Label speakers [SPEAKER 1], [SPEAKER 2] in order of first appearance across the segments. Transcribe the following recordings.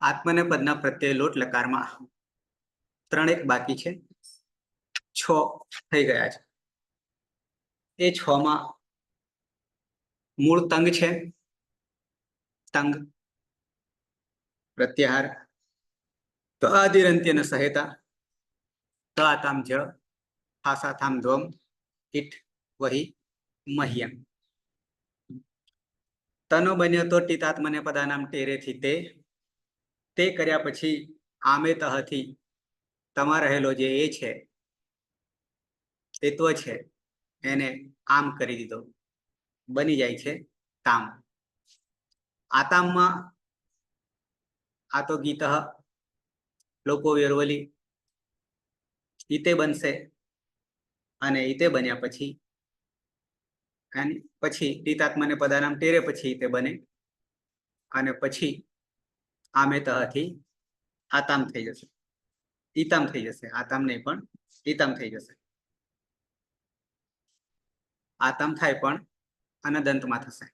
[SPEAKER 1] આત્મને પદના પ્રત્યય લોટ લકારમાં 3 એક બાકી છે, 6 થઈ ગયા છે. એ 6 માં મૂળ તંગ છે, તંગ પ્રત્યાહાર તો આદિરંત્યન સહેતા ત આતામ જ હાસાથામ ધ્વમ ઇઠ વહી મહ્યમ. તનો બન્યો તો ટીતાત્મને પદાનામ ટેરેથી તે કર્યા પછી આમે તહથી તમા રહેલો જે એ છે, તત્વ છે, એને આમ કરી દીધો, બની જાય છે તામ. આતામમાં આ તો ગીત લોકો વ્યરવલી ઈતે બનશે અને ઈતે બન્યા પછી ટીતાત્મને પદાનામ ટેરે પછી ઈતે બને અને પછી આમે તહથી આતામ થઈ જશે, ઈતામ થઈ જશે. આતામ નહીં પણ ઈતામ થઈ જશે. આતામ થાય પણ અનદંતમાં થશે.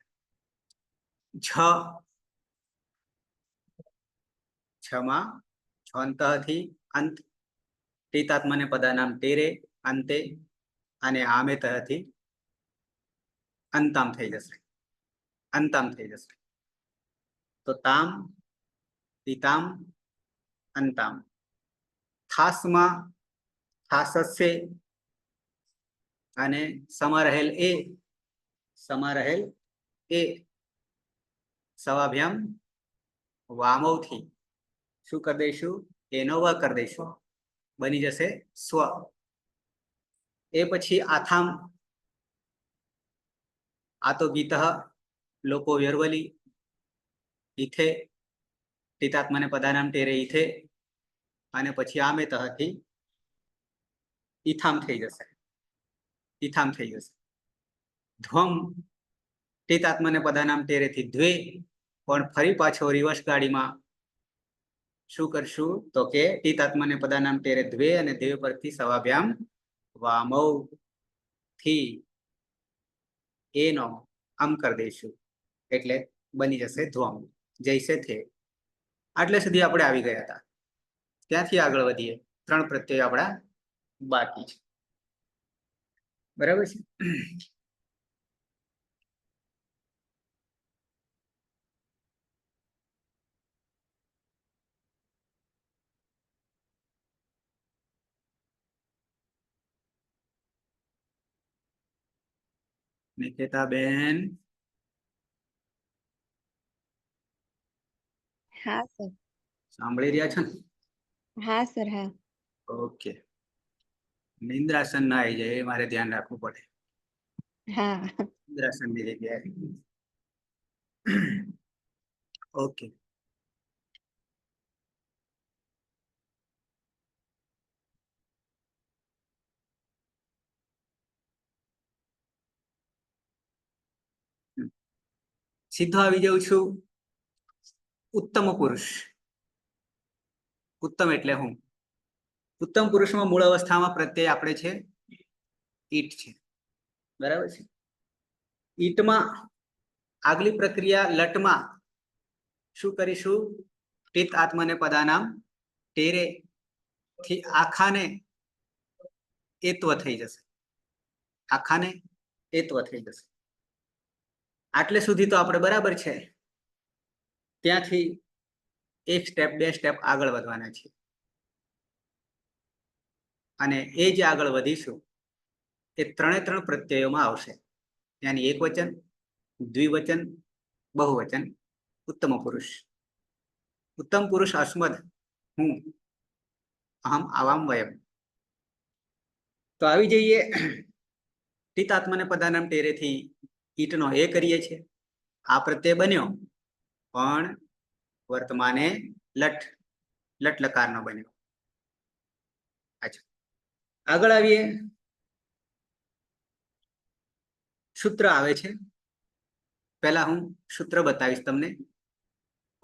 [SPEAKER 1] છમાં છોંતથી અંત ટીતાત્મને પદાનામ ટેરે અંતે અને આમે તહથી અંતામ થઈ જશે, અંતામ થઈ જશે. તો તામ તીતામ અંતામ. થાસમાં થાસસ્ય અને સમા રહેલ એ સવાભ્યામ વામવથી શું કરી દઈશું? એનો વ કરી દઈશું, બની જશે સ્વ. એ પછી આથામ આ તો ગીત લોકો વ્યર્વલી ઈથે ટીતાત્મને પદાનામ ટેરે ઈથે અને પછી આમે તહથી ઈથામ થઈ જશે, ઈથામ થઈ જશે. ધ્વમ ટીતાત્મને પદાનામ ટેરેથી દ્વે, પણ ફરી પાછો રિવર્સ ગાડીમાં શું કરશું? તો કે ટીતાત્મને પદાનામ ટેરે દ્વે અને દ્વે પરથી સવાભ્યામ વામવ થી એનો આમ કરી દઈશું, એટલે બની જશે ધ્વમ, જૈસે થે. આટલે સુધી આપણે આવી ગયા હતા. ત્યાંથી આગળ વધીએ. 3 પ્રત્યય આપણા બાકી છે. બરાબર છે. નિકેતાબેન,
[SPEAKER 2] હા સર.
[SPEAKER 1] સાંભળી રહ્યા છો ને?
[SPEAKER 2] હા સર. હા.
[SPEAKER 1] ઓકે. નિંદ્રાસન ના આવી જાય એ મારે ધ્યાન રાખવું પડે.
[SPEAKER 2] હા.
[SPEAKER 1] નિંદ્રાસનની જગ્યાએ. ઓકે. સીધો આવી જાઉં છું ઉત્તમ પુરુષ. ઉત્તમ એટલે હું? ઉત્તમ પુરુષમાં મૂળ અવસ્થામાં પ્રત્યય આપણે છે ઈટ છે. બરાબર છે. ઈટમાં આગલી પ્રક્રિયા લટમાં શું કરીશું? ટીત આત્મને પદાનામ ટેરે થી આખાને એત્વ થઈ જશે, આખાને એત્વ થઈ જશે. આટલે સુધી તો આપણે બરાબર છે. ત્યાંથી 1 સ્ટેપ 2 સ્ટેપ આગળ વધવાના છે. અને એ જે આગળ વધીશું એ 3 પ્રત્યયોમાં આવશે. યાની એકવચન, દ્વિવચન, બહુવચન. ઉત્તમ પુરુષ. ઉત્તમ પુરુષ અસ્મદ હું, અહમ, આવામ, વયમ. તો આવી જઈએ ટીતાત્મને પદાનામ ટેરેથી ઈટનો એ કરીએ છીએ. આ પ્રત્યય બન્યો પણ વર્તમાને લટ લકારનો બન્યો. અચ્છા, આગળ આવીએ. સૂત્ર આવે છે. પહેલા હું સૂત્ર બતાવીશ તમને,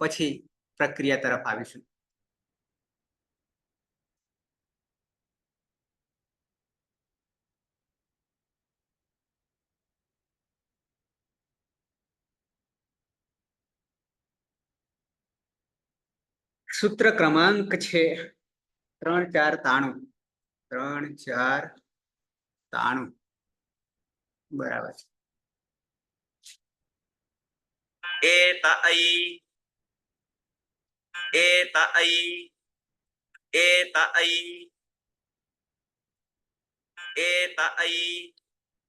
[SPEAKER 1] પછી પ્રક્રિયા તરફ આવીશું. સૂત્ર ક્રમાંક છે 3-4-93 બરાબર છે.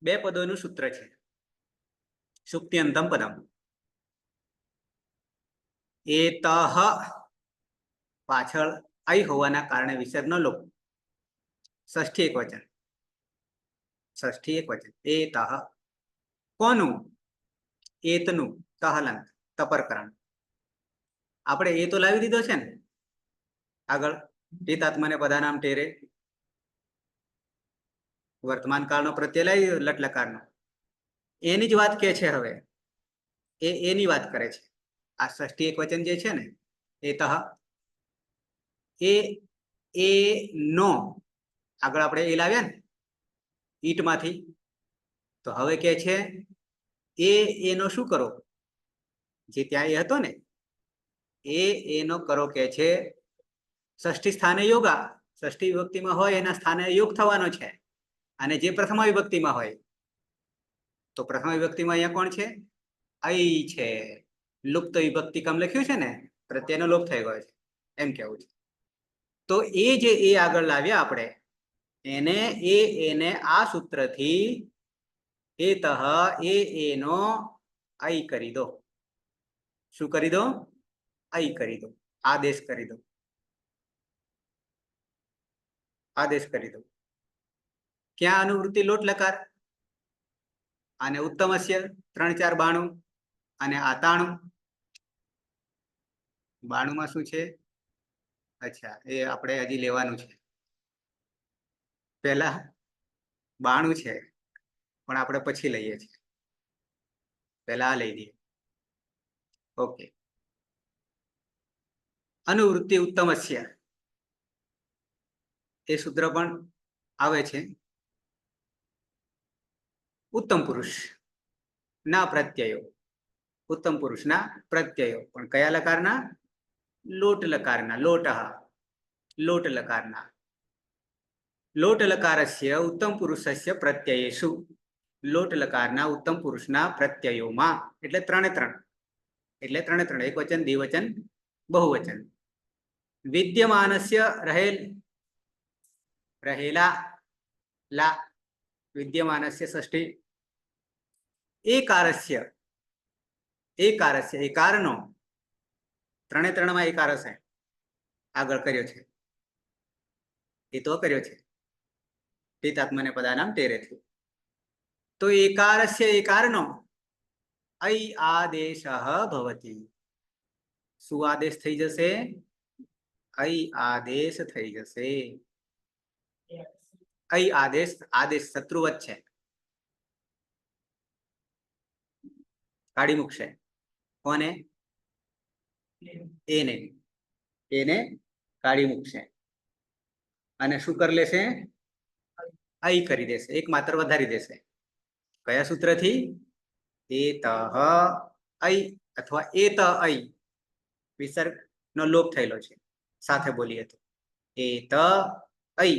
[SPEAKER 1] બે પદોનું સૂત્ર છે. સુક્ત્યંતમ પદમ. એતઃ પાછળ આઈ હોવાના કારણે વિસર્ગ ન લો. ષષ્ઠી એકવચન. એતઃ કોનું? એતનું તહલંત તપરકરણ. આપણે એ તો લાવી દીધો છે ને આગળ. પિતાત્મને પદાનામ ટેરે વર્તમાન કાળનો પ્રત્યય લાવી લટલકારનો. એની જ વાત કે છે હવે. એની વાત કરે છે. આ ષષ્ઠી એકવચન જે છે ને એતઃ એ નો આગળ આપણે એ લાવ્યા ને ઈટમાંથી. તો હવે કે છે એનો શું કરો? જે ત્યાં એ હતો ને એનો કરો કે છે. ષષ્ઠી સ્થાને યોગા. ષષ્ઠી વિભક્તિમાં હોય એના સ્થાને યોગ થવાનો છે. અને જે પ્રથમા વિભક્તિમાં હોય તો પ્રથમા વિભક્તિમાં અહીંયા કોણ છે? અઈ છે. લુપ્ત વિભક્તિ કમ લખ્યું છે ને પ્રત્યયનો લોપ થઈ ગયો છે એમ કેવું છે. તો એ જે એ આગળ લાવ્યા આપણે એને આ સૂત્રથી એતઃ એનો અઈ કરી દો. શું કરી દો? અઈ કરી દો. આદેશ કરી દો. આદેશ કરી દો. ક્યાં અનુવૃત્તિ લોટ લકાર અને ઉત્તમસ્ય 3-4-92 અને આ 92 માં શું છે? અચ્છા એ આપણે હજી લેવાનું છે. પહેલા 92 છે પણ આપણે પછી લઈએ છીએ. પહેલા આ લઈ દઈએ. ઓકે. અનુવૃત્તિ ઉત્તમસ્ય એ સૂત્ર પણ આવે છે. ઉત્તમ પુરુષ ના પ્રત્યયો. ઉત્તમ પુરુષના પ્રત્યયો પણ કયા લકારના? લોટ લકારના. લોટ લકારના. લોટ લકારસ્ય ઉત્તમ પુરુષસ્ય પ્રત્યયેષુ. લોટ લકારના ઉત્તમ પુરુષના પ્રત્યયોમાં એટલે 3 એટલે 3 એકવચન દ્વિવચન બહુવચન. વિદ્યમાનસ્ય રહેલા લા વિદ્યમાનસ્ય ષષ્ઠી એકારસ્ય એકારનો 3 માં એકાર હશે. આગળ કર્યો છે એ તો કર્યો છે પિતાત્મને પદાનામ ટેરેથી. તો એકારસ્ય એકારનો અઈ આદેશ ભવતી. શું આદેશ થઈ જશે? અઈ આદેશ થઈ જશે. અઈ આદેશ શત્રુવત છે. કાઢી મૂકશે. કોને? એને કાઢી મૂકશે અને શું કરી લેશે? અઈ કરી દેશે. એક માત્ર વધારી દેશે. કયા સૂત્રથી? એતઃ અઈ અથવા એત અઈ વિસર્ગ નો લોપ થયેલો છે. સાથે બોલીએ તો એત અઈ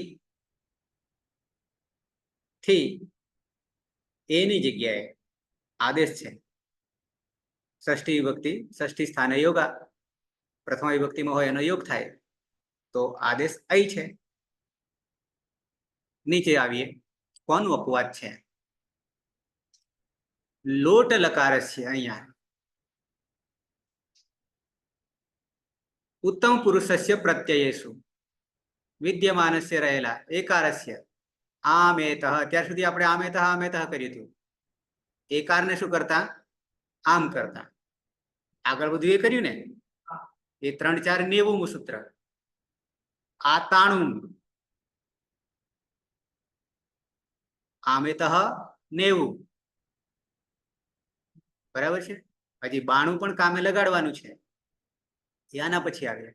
[SPEAKER 1] થી એની જગ્યાએ આદેશ છે. ષષ્ઠી વિભક્તિ ષષ્ઠી સ્થાને યોગા. પ્રથમા વિભક્તિમાં હોય એનો યોગ થાય તો આદેશ અઈ છે. નીચે આવીએ. કોનું અપવાદ છે? લોટ લકારસ્ય. અહીંયા ઉત્તમ પુરુષસ્ય પ્રત્યયેષુ વિદ્યમાનસ્ય રહેલા એકારસ્ય આમેતઃ. અત્યાર સુધી આપણે આમેતઃ કર્યું હતું. એકારને શું કરતા? આમ કરતા. આગળ બધું એ કર્યું ને એ 3-4-90 સૂત્ર. આ 93 આમેતઃ 90 બરાબર છે. હજી 92 પણ કામે લગાડવાનું છે. આના પછી આવે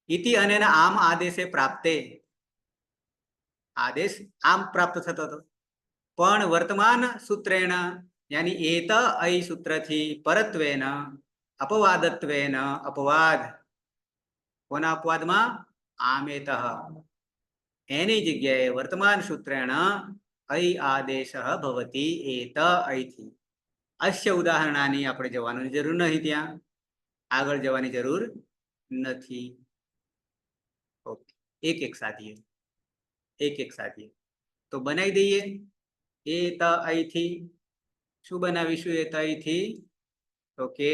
[SPEAKER 1] ઇતિ અને આમ આદેશે પ્રાપ્તે. આદેશ આમ પ્રાપ્ત થતો હતો પણ વર્તમાન સૂત્રેણ યાની એત અઈ સૂત્રથી પરત્વેન અપવાદત્વેન અપવાદ કોના અપવાદમાં? આમેતઃ. એની જગ્યાએ વર્તમાન સૂત્રેણ ऐ આદેશઃ ભવતિ એત અહીંથી. અસ્ય ઉદાહરણાની આપણે જવાની જરૂર નહીં, ત્યાં આગળ જવાની જરૂર નથી. ઓકે, એક એક સાધીએ, એક એક સાધીએ. તો બનાવી દઈએ. એ ત અહીંથી શું બનાવીશું? એ ત અહીંથી તો કે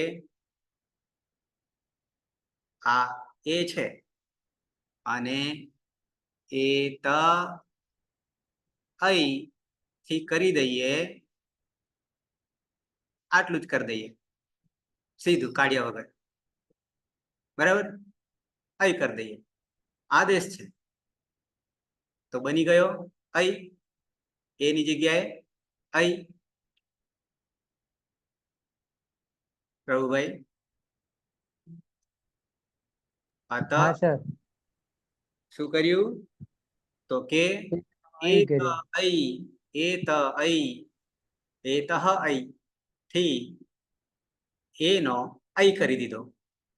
[SPEAKER 1] આ એ છે અને એ ત અહીંથી કરી દઈએ, આટલું જ કરી દઈએ સીધું, કાઢ્યા વગર. બરાબર? અહીં કરી દઈએ, આદેશ છે તો બની ગયો અહીં. એની જગ્યાએ અહીં. પ્રભુભાઈ, અત
[SPEAKER 3] હા સર.
[SPEAKER 1] શું કર્યું? તો કે એ ત અહીં, એ ત અહીં, એતઃ અહીં થી એનો અહીં કરી દીધો,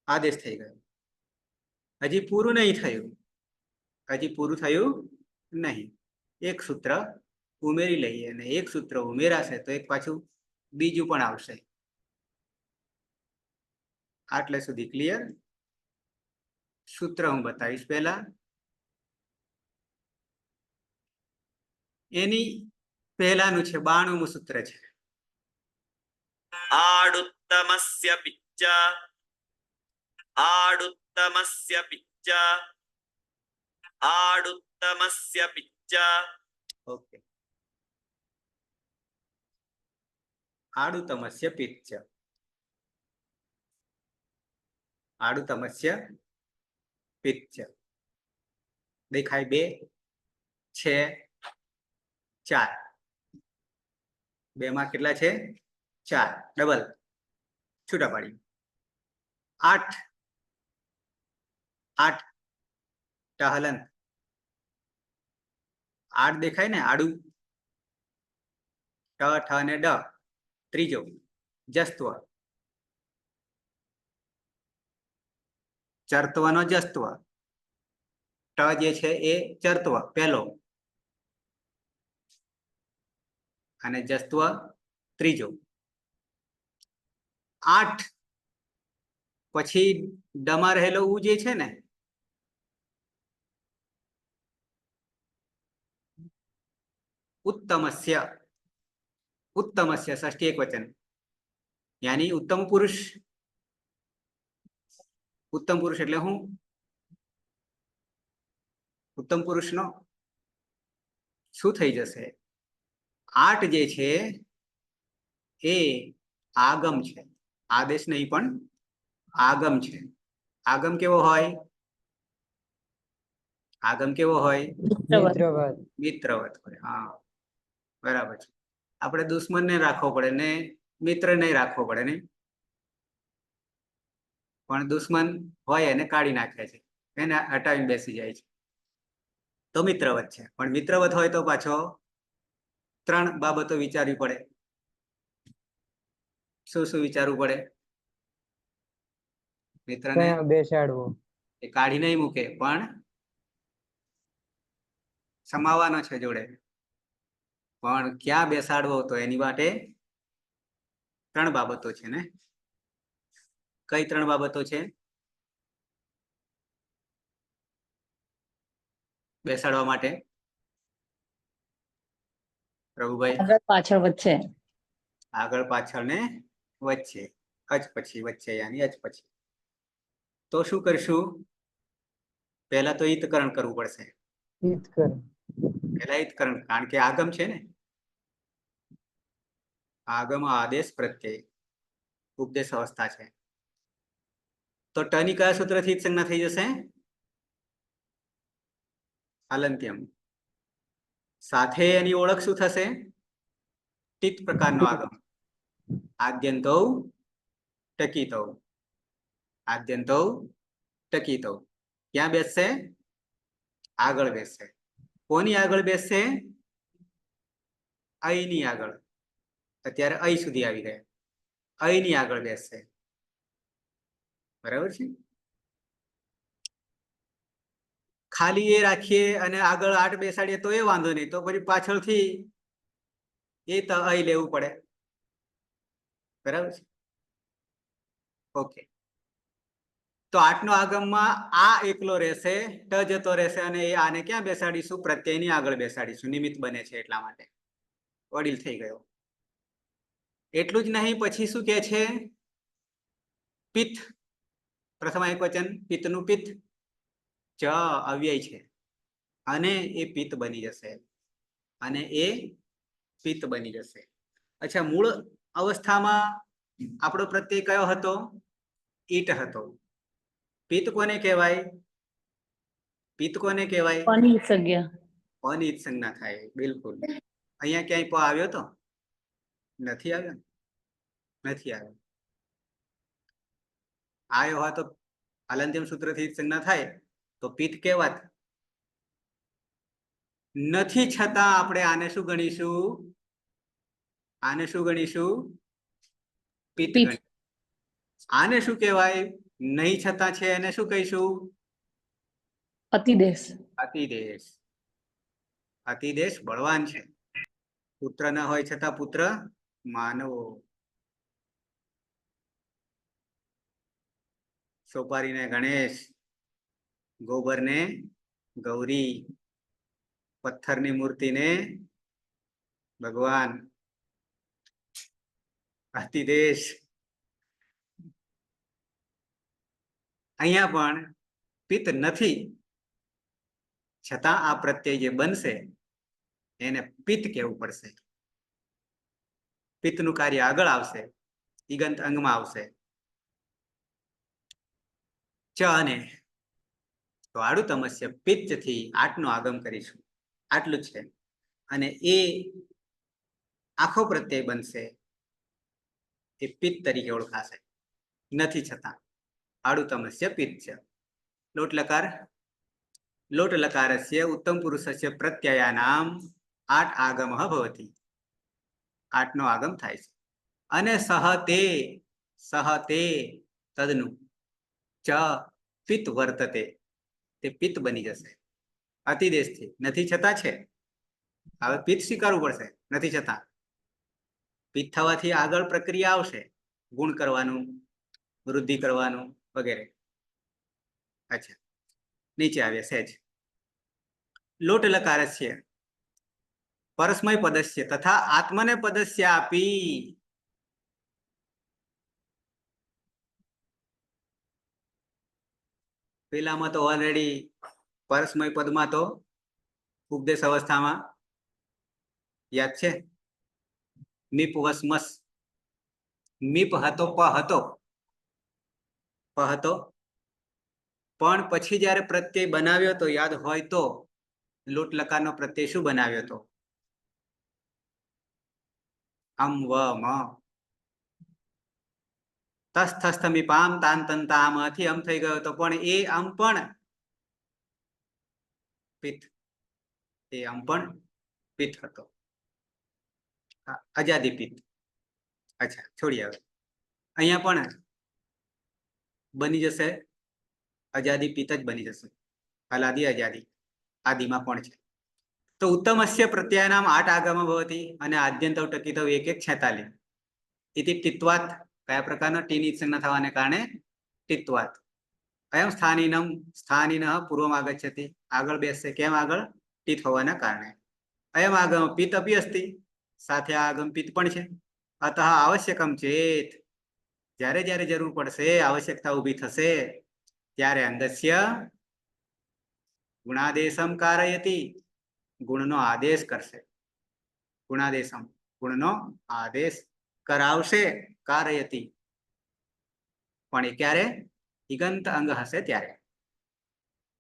[SPEAKER 1] આદેશ થઈ ગયો. હજી પૂરું નહીં થયું, હજી પૂરું થયું નહીં. એક સૂત્ર ઉમેરી લઈએ, અને એક સૂત્ર ઉમેરાશે તો એક પાછું બીજું પણ આવશે. આટલે સુધી ક્લિયર? સૂત્ર હું બતાવીશ પહેલા. એની પહેલાનું છે 92મું સૂત્ર છે.
[SPEAKER 4] આડુત્તમસ્ય પિચ્ચ, આડુત્તમસ્ય પિચ્ચ, આડુત્તમસ્ય પિચ્ચ.
[SPEAKER 1] ઓકે, આડુતમસ્ય પિચ્ચ. આડુતમસ્ય પિચ્ચ. દેખાય 2 છે 4. 2 માં કેટલા છે? 4. ડબલ છૂટા પાડી 8. 8 ટહલન 8 દેખાય ને? આડું ટ ઠ ને ડ. ત્રીજો જસ્ત્વ, ચર્ત્વનો જસ્ત્વ. ટ જે છે એ ચર્ત્વ પહેલો અને જસ્ત્વ ત્રીજો. 8 પછી ડમાં રહેલો ઉ જે છે ને, ઉત્તમસ્ય. ઉત્તમસ્ય ષષ્ઠી એકવચન, યાની ઉત્તમ પુરુષ. ઉત્તમ પુરુષ એટલે હું? ઉત્તમ પુરુષનો શું થઈ જશે? 8 જે છે એ આગમ છે, આદેશ નહીં પણ આગમ છે. આગમ કેવો હોય? આગમ કેવો હોય?
[SPEAKER 3] મિત્રવત.
[SPEAKER 1] મિત્રવત હોય. હા, બરાબર છે. આપણે દુશ્મનને રાખવો પડે ને મિત્ર નહીં રાખવો પડે ને. પણ દુશ્મન હોય એને કાઢી નાખે છે, એને હટાવીને બેસી જાય છે, તો મિત્રવત છે. પણ મિત્રવત હોય તો પાછો 3 બાબતો વિચારવી પડે. શું શું વિચારવું પડે? મિત્રને
[SPEAKER 3] બેસાડવો.
[SPEAKER 1] એ કાઢી નહીં મૂકે, પણ સમાવવાનો છે જોડે. પણ ક્યાં બેસાડવો? તો એની માટે 3 બાબતો છે ને. કઈ 3 બાબતો છે બેસાડવા માટે? પ્રભુભાઈ,
[SPEAKER 5] આગળ પાછળ વચ્ચે.
[SPEAKER 1] આગળ પાછળ ને વચ્ચે. અચ પછી વચ્ચે, યાની અચ પછી. તો શું કરશું? પહેલા તો ઈતકરણ કરવું પડશે. પહેલા ઈતકરણ, કારણ કે આગમ છે ને. આગમ આદેશ પ્રત્યય ઉપદેશ અવસ્થા છે. તો ટની કયા સૂત્રથી સંજ્ઞા થઈ જશે? હલંત્યમ. સાથે એની ઓળખ શું થશે? ટિત પ્રકારનો આગમ. આદ્યંતો ટકીતો. આદ્યંતો ટકીતો. ક્યાં બેસશે? આગળ બેસશે. કોની આગળ બેસશે? અહીંની આગળ. અત્યારે અહીં સુધી આવી ગયા, અહીંની આગળ બેસશે. બરાબર છે? ખાલી એ રાખીએ અને આગળ 8 બેસાડીએ તો એ વાંધો નહીં, તો પછી પાછળથી એ તો અહીં લેવું પડે. બરાબર છે? ઓકે. તો 8 નો આગમમાં આ એકલો રહેશે, ટ જતો રહેશે અને એ આને ક્યાં બેસાડીશું? પ્રત્યયની આગળ બેસાડીશું. નિમિત્ત બને છે એટલા માટે. વડીલ થઈ ગયો. એટલું જ નહીં, પછી શું કહે છે? પિત્ત. પ્રથમ એકવચન પિત્તનું પિત્ત. ચ અવ્યય છે અને એ પિત્ત બની જશે. અને એ પિત્ત બની જશે. અચ્છા, મૂળ અવસ્થામાં આપણો પ્રત્યય કયો હતો? ઈટ હતો. પિત્ત કોને કહેવાય? પિત્ત કોને કહેવાય?
[SPEAKER 3] અનિલ સંજ્ઞા.
[SPEAKER 1] અનિત સંજ્ઞા થાય. બિલકુલ. અહીંયા ક્યાંય પ આવ્યો તો નથી આવ્યો? નથી આવ્યો. આવ્યો હોય તો હલંત્યમ સૂત્રથી સંજ્ઞા થાય તો પિત્ત કહેવાત. નથી છતાં આપણે આને શું ગણીશું? આને શું ગણીશું? પિત્ત ગણીશું. આને શું કહેવાય? નહીં છતાં છે એને શું કહીશું?
[SPEAKER 3] અતિદેશ.
[SPEAKER 1] અતિદેશ. અતિદેશ બળવાન છે. પુત્ર ન હોય છતાં પુત્ર માનવો. સોપારીને ગણેશ, ગોબરને ગૌરી, પથ્થરની મૂર્તિને ભગવાન. અતિદેશ. અહીંયા પણ પિત્ત નથી છતાં આ પ્રત્યય જે બનશે એને પિત્ત કહેવું પડશે. પિત્તનું કાર્ય આગળ આવશે, ઈગંત અંગમાં આવશે. ચ અને તો આડું તમસ્ય પિત્તથી 8 નો આગમ કરીશું. આટલું છે. અને એ આખો પ્રત્યય બનશે, એ પિત્ત તરીકે ઓળખાશે. નથી છતાં આડું તમસ્ય પિત્ત છે. લોટ લકાર. લોટ લકારસ્ય ઉત્તમ પુરુષસ્ય પ્રત્યયાનામ 8 આગમ ભવતિ. 8 નો આગમ થાય છે. અને સહતે તદનું ચ પિત્ત વર્તતે. તે પિત્ત બની જશે અતિદેશથી. નથી છતાં છે. હવે પિત્ત સ્વીકારવું પડશે. નથી છતાં પિત્ત થવાથી આગળ પ્રક્રિયા આવશે, ગુણ કરવાનું, વૃદ્ધિ કરવાનું વગેરે. અચ્છા, નીચે આવ્યા સહેજ. લોટ લકારસ્ય પરસ્મય પદસ્ય તથા આત્મને પદસ્ય આપી. પેલામાં તો ઓલરેડી પરસ્મય પદમાં તો ઉપદેશ અવસ્થામાં યાદ છે, મીપ વસમસ. મીપ હતો, પ હતો, પ હતો. પણ પછી જયારે પ્રત્યય બનાવ્યો તો યાદ હોય તો લોટ લકારનો પ્રત્યય શું બનાવ્યો હતો? અમ વ મ. તસ્થસ્થમીપામ તાન તંતા આમાંથી અમ થઈ ગયો હતો, પણ એ અમ પણ પિત્ત. એ અમ પણ પિત્ત હતો. અજાદી પિત્ત. અચ્છા, છોડી આવે. અહીંયા પણ બની જશે અજાદી પિત્ત જ બની જશે. હલાદી અજાદી આદિમાં પણ છે. તો ઉત્તમસ્ય પ્રત્યયનામ 8 આગમ ભવતિ અને આદ્યંત ટકિત 1:46. ઇતિ ટિત્વાત. કયા પ્રકારનો? ટીની સંજ્ઞા થવાને કારણે ટિત્વાત. અયમ સ્થાનીન પૂર્વમ આગચ્છતિ. આગળ બેસશે. કેમ આગળ? ટિત હોવાના કારણે. અયમ આગમ પિત્ત અપી અસ્તિ. સાથે આ આગમ પિત્ત પણ છે. અતઃ આવશ્યકમ ચેત. જ્યારે જ્યારે જરૂર પડશે, આવશ્યકતા ઊભી થશે, ત્યારે અંગસ્ય ગુણાદેશમ કારયતિ. ગુણનો આદેશ કરશે. ગુણાદેશમ, ગુણનો આદેશ કરાવશે. કારયતિ. પણ એ ક્યારે? ઈગંત અંગ હશે ત્યારે.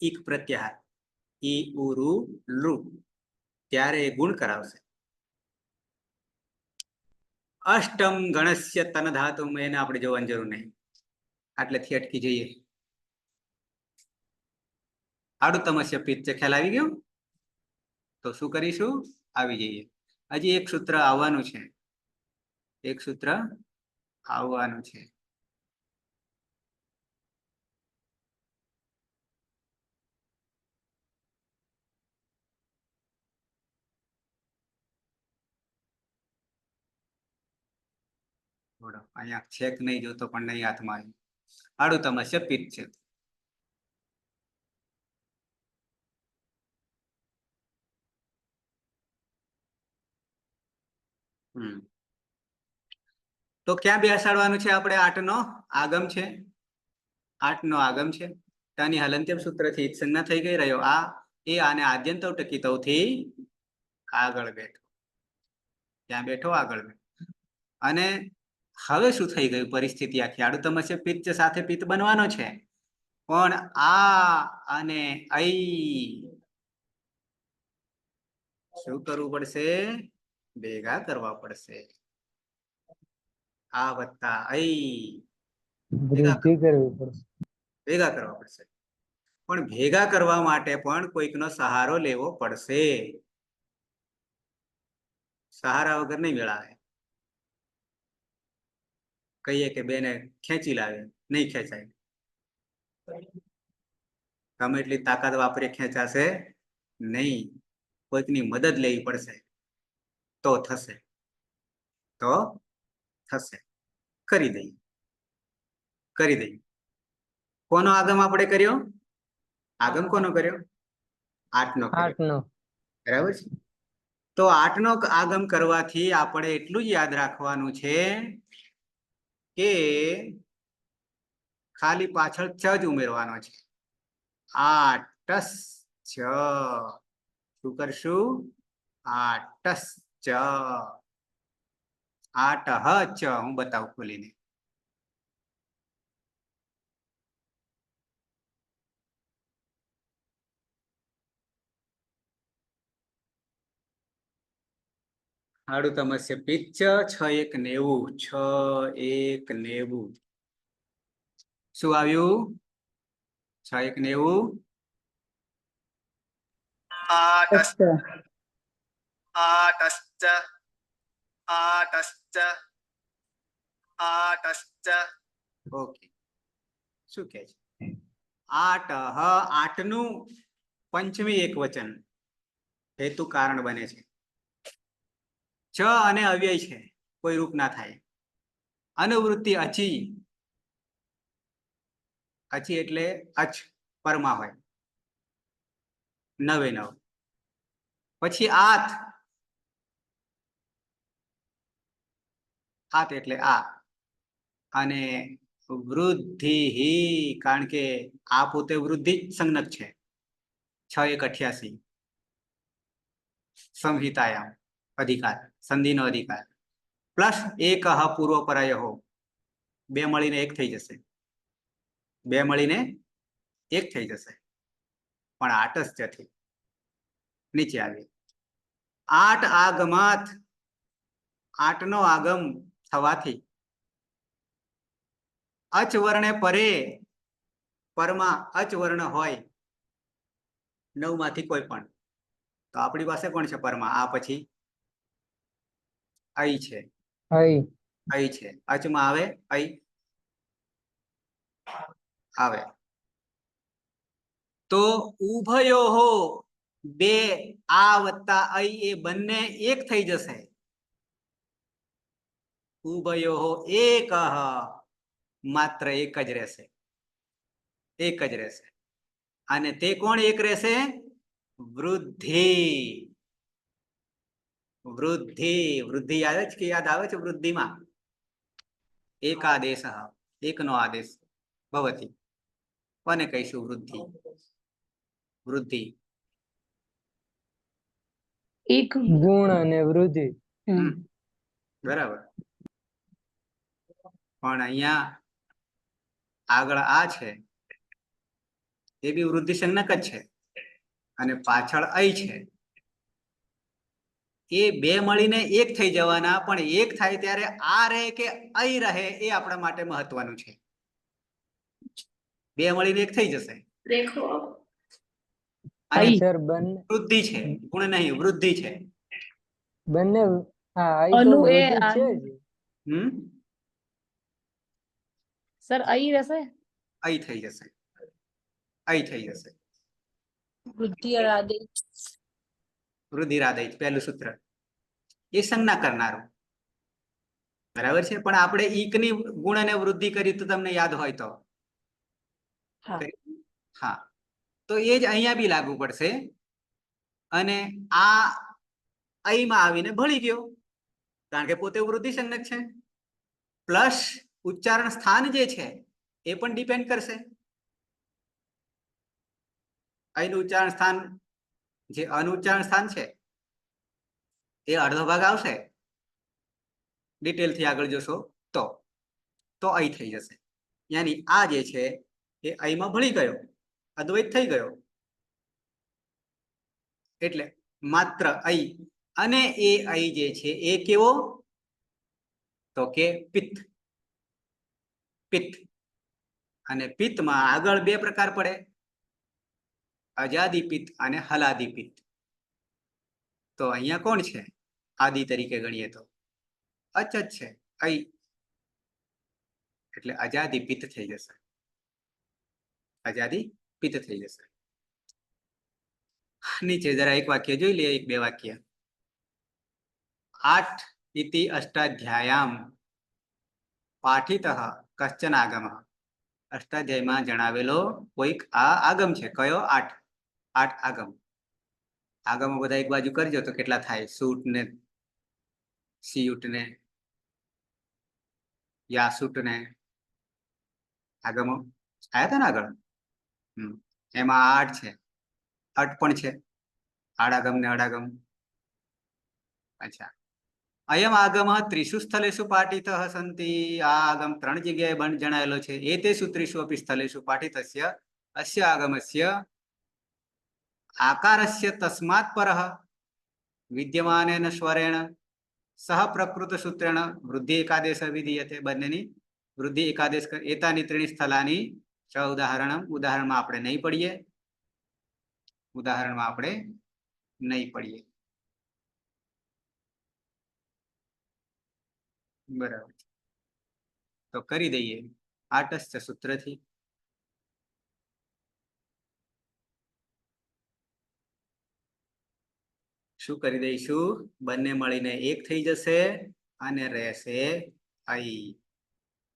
[SPEAKER 1] ઈક પ્રત્યાહાર ઈ ઉરુ લુ, ત્યારે એ ગુણ કરાવશે. અષ્ટમ ગણસ્ય તન ધાતુ. એને આપણે જોવાની જરૂર નહીં, આટલેથી અટકી જઈએ. આડું તમસ્ય પિત્ત છે. ખ્યાલ આવી ગયો? તો શું કરીશું? આવી જઈએ. હજી એક સૂત્ર આવવાનું છે. એક સૂત્ર આવવાનું છે. થોડો અહીંયા છે કે નહીં જોતો પણ નહીં હાથમાં આવ્યું. આડું તમસ્ય પિત્ત છે. તો ક્યાં બેસાડવાનું છે આપણે? 8 નો આગમ છે. 8 નો આગમ છે. તાની હલંત્યમ સૂત્રથી સંજ્ઞા થઈ ગઈ રહ્યો આ એ આને આદ્યંતવ ટકીતવથી આગળ બેઠો. ત્યાં બેઠો આગળ બેઠો. અને હવે શું થઈ ગયું પરિસ્થિતિ આખી? આડું તમસ્ય પિત્ત સાથે પિત્ત બનવાનો છે, પણ આ અને ઐ શું કરવું પડશે? ભેગા કરવા પડશે. આ વત્તા ઐ
[SPEAKER 3] વૃદ્ધિ કરવી પડશે.
[SPEAKER 1] ભેગા કરવા પડશે. પણ ભેગા કરવા માટે પણ કોઈકનો સહારો લેવો પડશે. સહારા વગર નહીં મેળાવે. કહીએ કે બેને ખેંચી લાવે, નહીં ખેંચાય. ગમે એટલી તાકાત વાપરી ખેંચાશે નહીં. કોઈકની મદદ લેવી પડશે તો થશે. તો થશે. કરી દઈએ. કરી દઈએ. કોનો આગમ આપણે કર્યો? આગમ કોનો કર્યો? 8 નો કર્યો.
[SPEAKER 3] 8 નો.
[SPEAKER 1] બરાબર છે. તો 8 નો આગમ કરવાથી આપણે એટલું જ યાદ રાખવાનું છે કે ખાલી પાછળ ચ જ ઉમેરવાનો છે. 8 ચ. શું કરશું? 8 ચ. 8 ચ. હું બતાવું ખોલીને. આડું તમસ્ય પિત્ત 6 1 90. 6 1 90. શું આવ્યું? 6 1 90.
[SPEAKER 4] 8 8 8 8
[SPEAKER 1] ઓકે. શું કહે છે? 8 8 નું પંચમી એક વચન હેતુ કારણ બને છે. ચ અને અવ્યય છે, કોઈ રૂપ ના થાય. અનુવૃત્તિ અચી. અચી એટલે અચ પરમાં હોય. 9 9. પછી આથ. આથ એટલે આ. અને વૃદ્ધિ, કારણ કે આ પોતે વૃદ્ધિ સંજ્ઞક છે. 6 1 88 સંહિતાયામ અધિકાર, સંધિનો અધિકાર. પ્લસ એક પૂર્વ પરાય હો. 2 મળીને 1 થઈ જશે. 2 મળીને 1 થઈ જશે. પણ 8 જ જથી નીચે આવી. 8 આગમાત. 8 નો આગમ થવાથી અચ વર્ણે પરે. પરમાં અચ વર્ણ હોય 9 માંથી કોઈ પણ. તો આપણી પાસે કોણ છે પરમાં? આ પછી ઐ છે. ઐ છે. અચમાં આવે ઐ આવે. તો ઉભયો 2 આ વત્તા ઐ એ બંને 1 થઈ જશે. ઉભયો એક. માત્ર એક જ રહેશે. એક જ રહેશે. અને તે કોણ એક રહેશે? વૃદ્ધિ. વૃદ્ધિ. વૃદ્ધિ આવે છે કે યાદ આવે છે? વૃદ્ધિમાં એક આદેશ. એકનો આદેશ ભવતી. કોને કહીશું? વૃદ્ધિ. વૃદ્ધિ
[SPEAKER 2] એક
[SPEAKER 3] ગુણ અને વૃદ્ધિ.
[SPEAKER 1] બરાબર. પણ અહીંયા આગળ આ છે એ બી વૃદ્ધિ સંજ્ઞક જ છે. અને પાછળ ઐ છે. એ 2 મળીને 1 થઈ જવાના. પણ 1 થાય ત્યારે આ રહે કે ઐ રહે એ આપણા માટે મહત્વનું છે. 2 મળીને 1 થઈ જશે. અને
[SPEAKER 3] સર બંને
[SPEAKER 1] વૃદ્ધિ છે, ગુણ નહીં, વૃદ્ધિ છે.
[SPEAKER 3] બંને. હા, ઐ તો વૃદ્ધિ છે જ.
[SPEAKER 5] સર અહીં રહેશે.
[SPEAKER 1] ઐ થઈ જશે. ઐ થઈ જશે. વૃદ્ધિરાદેશ પહેલું સૂત્ર એ સંજ્ઞા કરનારું. બરાબર છે, પણ આપણે ઈકની ગુણ અને વૃદ્ધિ કરી તો તમને યાદ હોય તો
[SPEAKER 5] હા.
[SPEAKER 1] હા, તો એ જ અહીંયા બી લાગુ પડશે. અને આ અહીંમાં આવીને ભળી ગયો, કારણ કે પોતે વૃદ્ધિ સંજ્ઞક છે. પ્લસ ઉચ્ચારણ સ્થાન જે છે એ પણ ડિપેન્ડ કરશે. અહીંનું ઉચ્ચારણ સ્થાન, જે અનુચ્ચારણ સ્થાન છે એ અડધો ભાગ આવશે, ડિટેલથી આગળ જોશો તો અહીં થઈ જશે. યાની આ જે છે એ અહીંમાં ભળી ગયો, અદ્વૈત થઈ ગયો. એટલે માત્ર અહીં, અને એ અહીં જે છે એ કેવો, તો કે પિત્ત. પિત્ત, અને પિત્તમાં આગળ બે પ્રકાર પડે, અજાદી પિત્ત અને હલાદી પિત્ત. તો અહીંયા કોણ છે આદિ તરીકે ગણીએ તો અચજ છે અહીં, એટલે અજાદી પિત્ત થઈ જશે. અજાદી પિત્ત થઈ જશે. નીચે જરા એક વાક્ય જોઈ લઈએ, એક બે વાક્ય. 8 इति अष्टाध्याय्याम पाठितः कश्चन आगमः. अष्टाध्यायમાં જણાવેલો કોઈક આ આગમ છે. કયો? 8 આગમ. આગમો બધા એક બાજુ કરજો તો કેટલા થાય? સૂટ ને સિયુટ ને યાસુટ ને આગમો આયા હતા ને આગળ. એમાં 8 છે, અટ પણ છે, આડાગમ ને અડાગમ. અચ્છા, અયમ આગમ ત્રિષુ સ્થલેષુ પાઠિતઃ સંતિ. આ આગમ 3 જગ્યાએ જણાયેલો છે. એતેષુ ત્રિષુ અપી સ્થલેષુ પાઠિતસ્ય અસ્ય આગમસ્ય આકારસ્ય તસ્માत् પરઃ વિદ્યમાનેન સ્વરેણ સહ પ્રકૃત સૂત્રેણ વૃદ્ધિ એકાદેશ વિધીયતે. બંનેની વૃદ્ધિ એકાદેશ. એતાની ત્રીણી સ્થલાની ચ ઉદાહરણમાં આપણે નહીં પડીએ. બરાબર, તો કરી દઈએ આટસ્ચ સૂત્રથી. શું કરી દઈશું? બંને મળીને એક થઈ જશે અને રહેશે અહીં.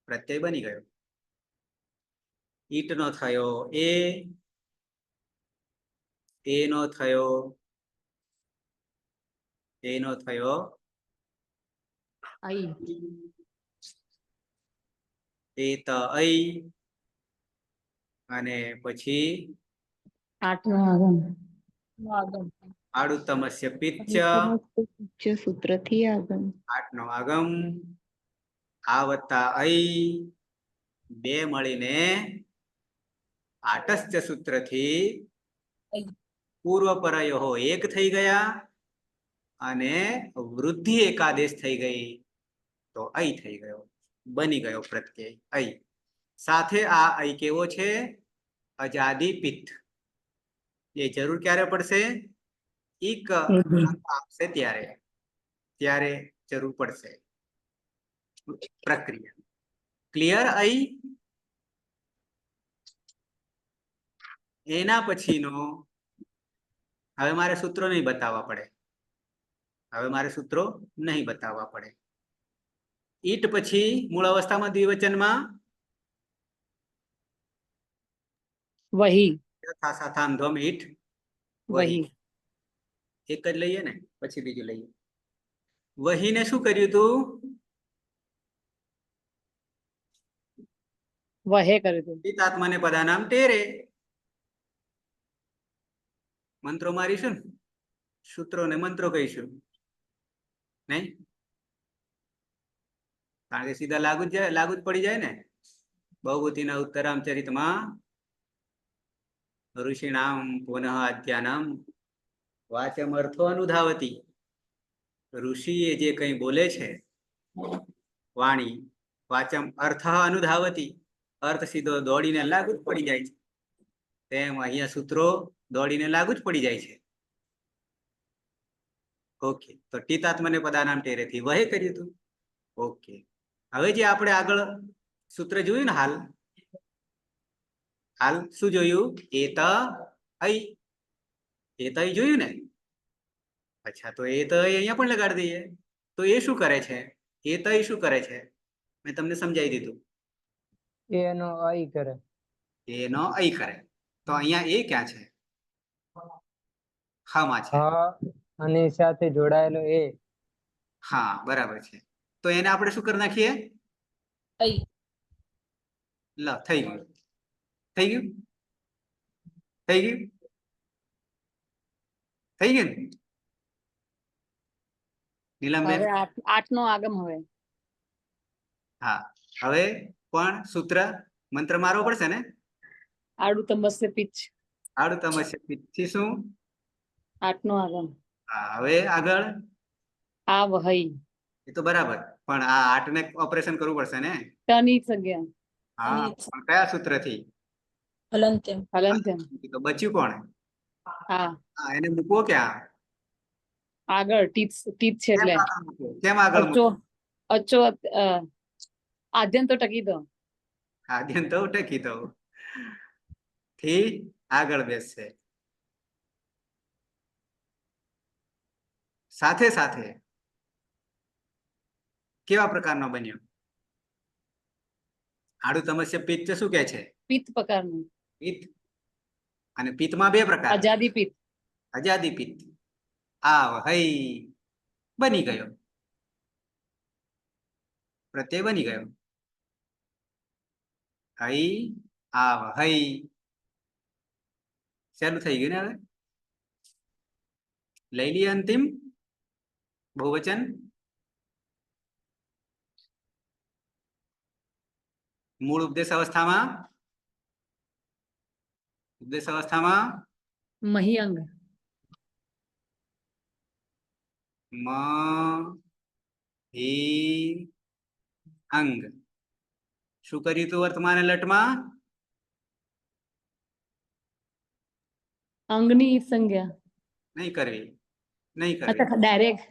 [SPEAKER 1] પ્રત્યય બની ગયો. ઈટ નો થયો એ નો થયો એ ત અઈ, અને પછી
[SPEAKER 5] 8 નો આગમ.
[SPEAKER 1] આડુત્તમસ્ય પિચ્ચ.
[SPEAKER 2] ઉચ્ચ સૂત્રથી આગમ.
[SPEAKER 1] 8 નો આગમ. આ વત્તા અઈ, બે મળીને આટસ્ચ સૂત્રથી પૂર્વ પરયો એક થઈ ગયા, અને વૃદ્ધિ એકાદેશ થઈ ગઈ, તો અહીં થઈ ગયો, બની ગયો પ્રત્યય અહીં. સાથે આ અહીં કેવો છે? અજાદી પિત્ત. એ જરૂર ક્યારે પડશે? ઈક આપશે ત્યારે જરૂર પડશે. પ્રક્રિયા ક્લિયર? અહીં એના પછીનો હવે મારે સૂત્રો નહીં બતાવવા પડે. ઈટ પછી મૂળ અવસ્થામાં દ્વિવચનમાં
[SPEAKER 5] વહી.
[SPEAKER 1] સાથામ ધોમ ઈટ વહી. એક જ લઈએ ને, પછી બીજું લઈએ. વહીને શું કર્યું તું?
[SPEAKER 5] વહે કર્યું હતું.
[SPEAKER 1] પિતાત્મને પદાનામ ટેરે. મંત્રો મારીશું ને, સૂત્રો ને મંત્રો કહીશું નહીં, કારણ કે સીધા લાગુ જ પડી જાય ને. બહુભૂતિના ઉત્તરામચરિતમાં ઋષિણામ પુનઃ આદ્યાનામ વાચમ અર્થો અનુધાવતી. ઋષિએ જે કંઈ બોલે છે વાણી, વાચમ અર્થ અનુધાવતી, અર્થ સીધો દોડીને લાગુ જ પડી જાય છે. તેમ અહીંયા સૂત્રો દોડીને લાગુ જ પડી જાય છે. ઓકે, તો ટીતાત્મને પદાનામ ટેરેથી વહે કર્યું હતું. ઓકે, હવે જે આપણે આગળ સૂત્ર જોયું ને, હાલ શું જોયું? એ ત અહીં જોયું ને. અચ્છા, તો એ તો અહીંયા પણ લગાડી દઈએ. તો એ શું કરે છે? એ તય શું કરે છે? મેં તમને સમજાવી દીધું.
[SPEAKER 3] એનો અઈ કરે.
[SPEAKER 1] એનો અઈ કરે. તો અહીંયા એ ક્યાં છે? હામાં છે.
[SPEAKER 3] હા અને સાથે જોડાયેલો એ.
[SPEAKER 1] હા, બરાબર છે. તો એને આપણે શું કરી નાખીએ?
[SPEAKER 5] અઈ.
[SPEAKER 1] લ, થઈ ગયું. થઈ ગયું? થઈ ગયું? થઈ ગયું ને? નીલમબેન?
[SPEAKER 5] હવે આઠ નો આગમ હવે.
[SPEAKER 1] હા, હવે પણ સૂત્ર મંત્ર મારવો પડશે ને?
[SPEAKER 5] આડું તમસ્ય પિચ.
[SPEAKER 1] આડું તમસ્ય થી શું?
[SPEAKER 5] આઠ નો આગમ.
[SPEAKER 1] હા, હવે આગળ.
[SPEAKER 5] આ વહઈ.
[SPEAKER 1] એ તો બરાબર, પણ આ 8 ને ઓપરેશન કરવું પડશે ને?
[SPEAKER 5] તની જગ્યા.
[SPEAKER 1] હા, પણ કયા સૂત્રથી?
[SPEAKER 5] હલંત્યમ. હલંત્યમ.
[SPEAKER 1] તો બચ્યું કોણ?
[SPEAKER 5] હા,
[SPEAKER 1] હા, એને મૂકવો ક્યાં?
[SPEAKER 5] આગળ ટીચ છે
[SPEAKER 1] કેમ
[SPEAKER 5] એટલે
[SPEAKER 1] આગળ મૂકવો? કેમ આગળ
[SPEAKER 5] અચ્ચો
[SPEAKER 1] મૂકવો?
[SPEAKER 5] અચ્ચો આદ્યંત તો ટકી દો.
[SPEAKER 1] આદ્યંત તો ટકી દો થી આગળ બેસશે. સાથે સાથે કેવા પ્રકારનો બન્યો? આડું તમસ્ય પિત્ત શું કે છે?
[SPEAKER 5] પિત્ત પ્રકારનું.
[SPEAKER 1] પિત્ત. અને પિત્તમાં બે પ્રકાર.
[SPEAKER 5] આજાદી પિત્ત.
[SPEAKER 1] આજાદી પિત્ત. આ હઈ બની ગયો. પ્રત્યય બની ગયો. હઈ આવ હઈ. શેનું થઈ ગયું ને હવે? લઈ લઈએ અંતિમ બહુવચન. મૂળ ઉપદેશ અવસ્થામાં
[SPEAKER 5] મહિઅંગ.
[SPEAKER 1] મ હિ અંગ. શું કર્યું તું વર્તમાન લટમાં?
[SPEAKER 5] અંગની સંજ્ઞા.
[SPEAKER 1] નહીં કરવી. નહીં કરવી.
[SPEAKER 5] અચ્છા ડાયરેક્ટ.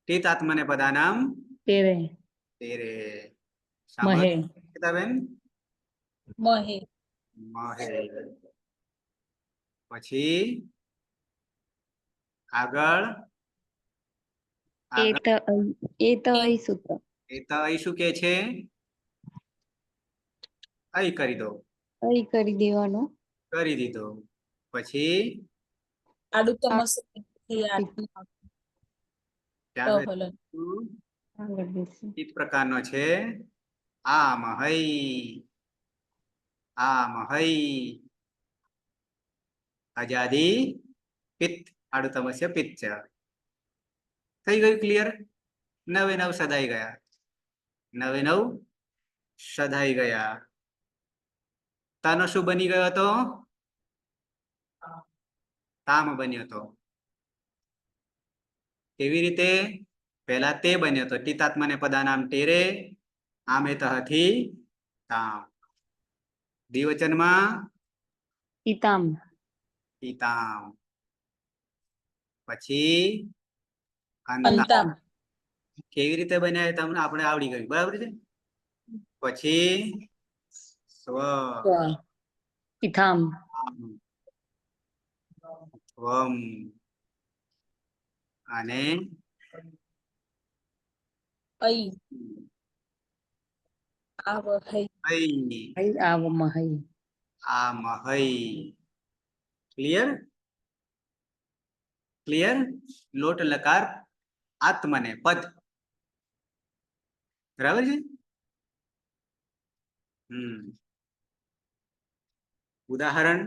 [SPEAKER 1] ટેતાત્મને પદાનામ
[SPEAKER 5] તેરે.
[SPEAKER 1] તેરે.
[SPEAKER 5] મહે.
[SPEAKER 1] બેન
[SPEAKER 5] મહે.
[SPEAKER 1] મહે. પછી આગળ
[SPEAKER 2] એ તો અઈ સૂત્ર.
[SPEAKER 1] એ તો અહીં શું કે છે? અહીં કરી દો.
[SPEAKER 2] અઈ કરી દેવાનો.
[SPEAKER 1] કરી દીધો. પછી
[SPEAKER 5] આડું
[SPEAKER 2] આગળ બેસી.
[SPEAKER 1] પિત્ત પ્રકારનો છે. આમ હઈ. આમ હઈ. આજાદી પિત્ત. આડું તમસ્ય પિત્ત છે. થઈ ગયું ક્લિયર? 9 સદાઈ ગયા. 9 સદાઈ ગયા. તાનો શું બની ગયો હતો? તામ બન્યો હતો. કેવી રીતે? પહેલા તે બન્યો હતો. ટીતાત્મને પદાનામ ટેરે આમે તહથી તામ. દ્વિવચનમાં
[SPEAKER 5] પિતામ.
[SPEAKER 1] પિતામ. પછી
[SPEAKER 5] અંતામ.
[SPEAKER 1] કેવી રીતે બન્યા એ તમને આપણે આવડી ગયું. બરાબર છે. પછી સ્વ
[SPEAKER 5] પિતામ.
[SPEAKER 1] સ્વમ. અને
[SPEAKER 5] અઈ. આવ હઈ. હઈ આવ મહઈ.
[SPEAKER 1] આ મહઈ. ક્લિયર? ક્લિયર? લોટ લકાર આત્મને પદ. બરાબર છે. ઉદાહરણ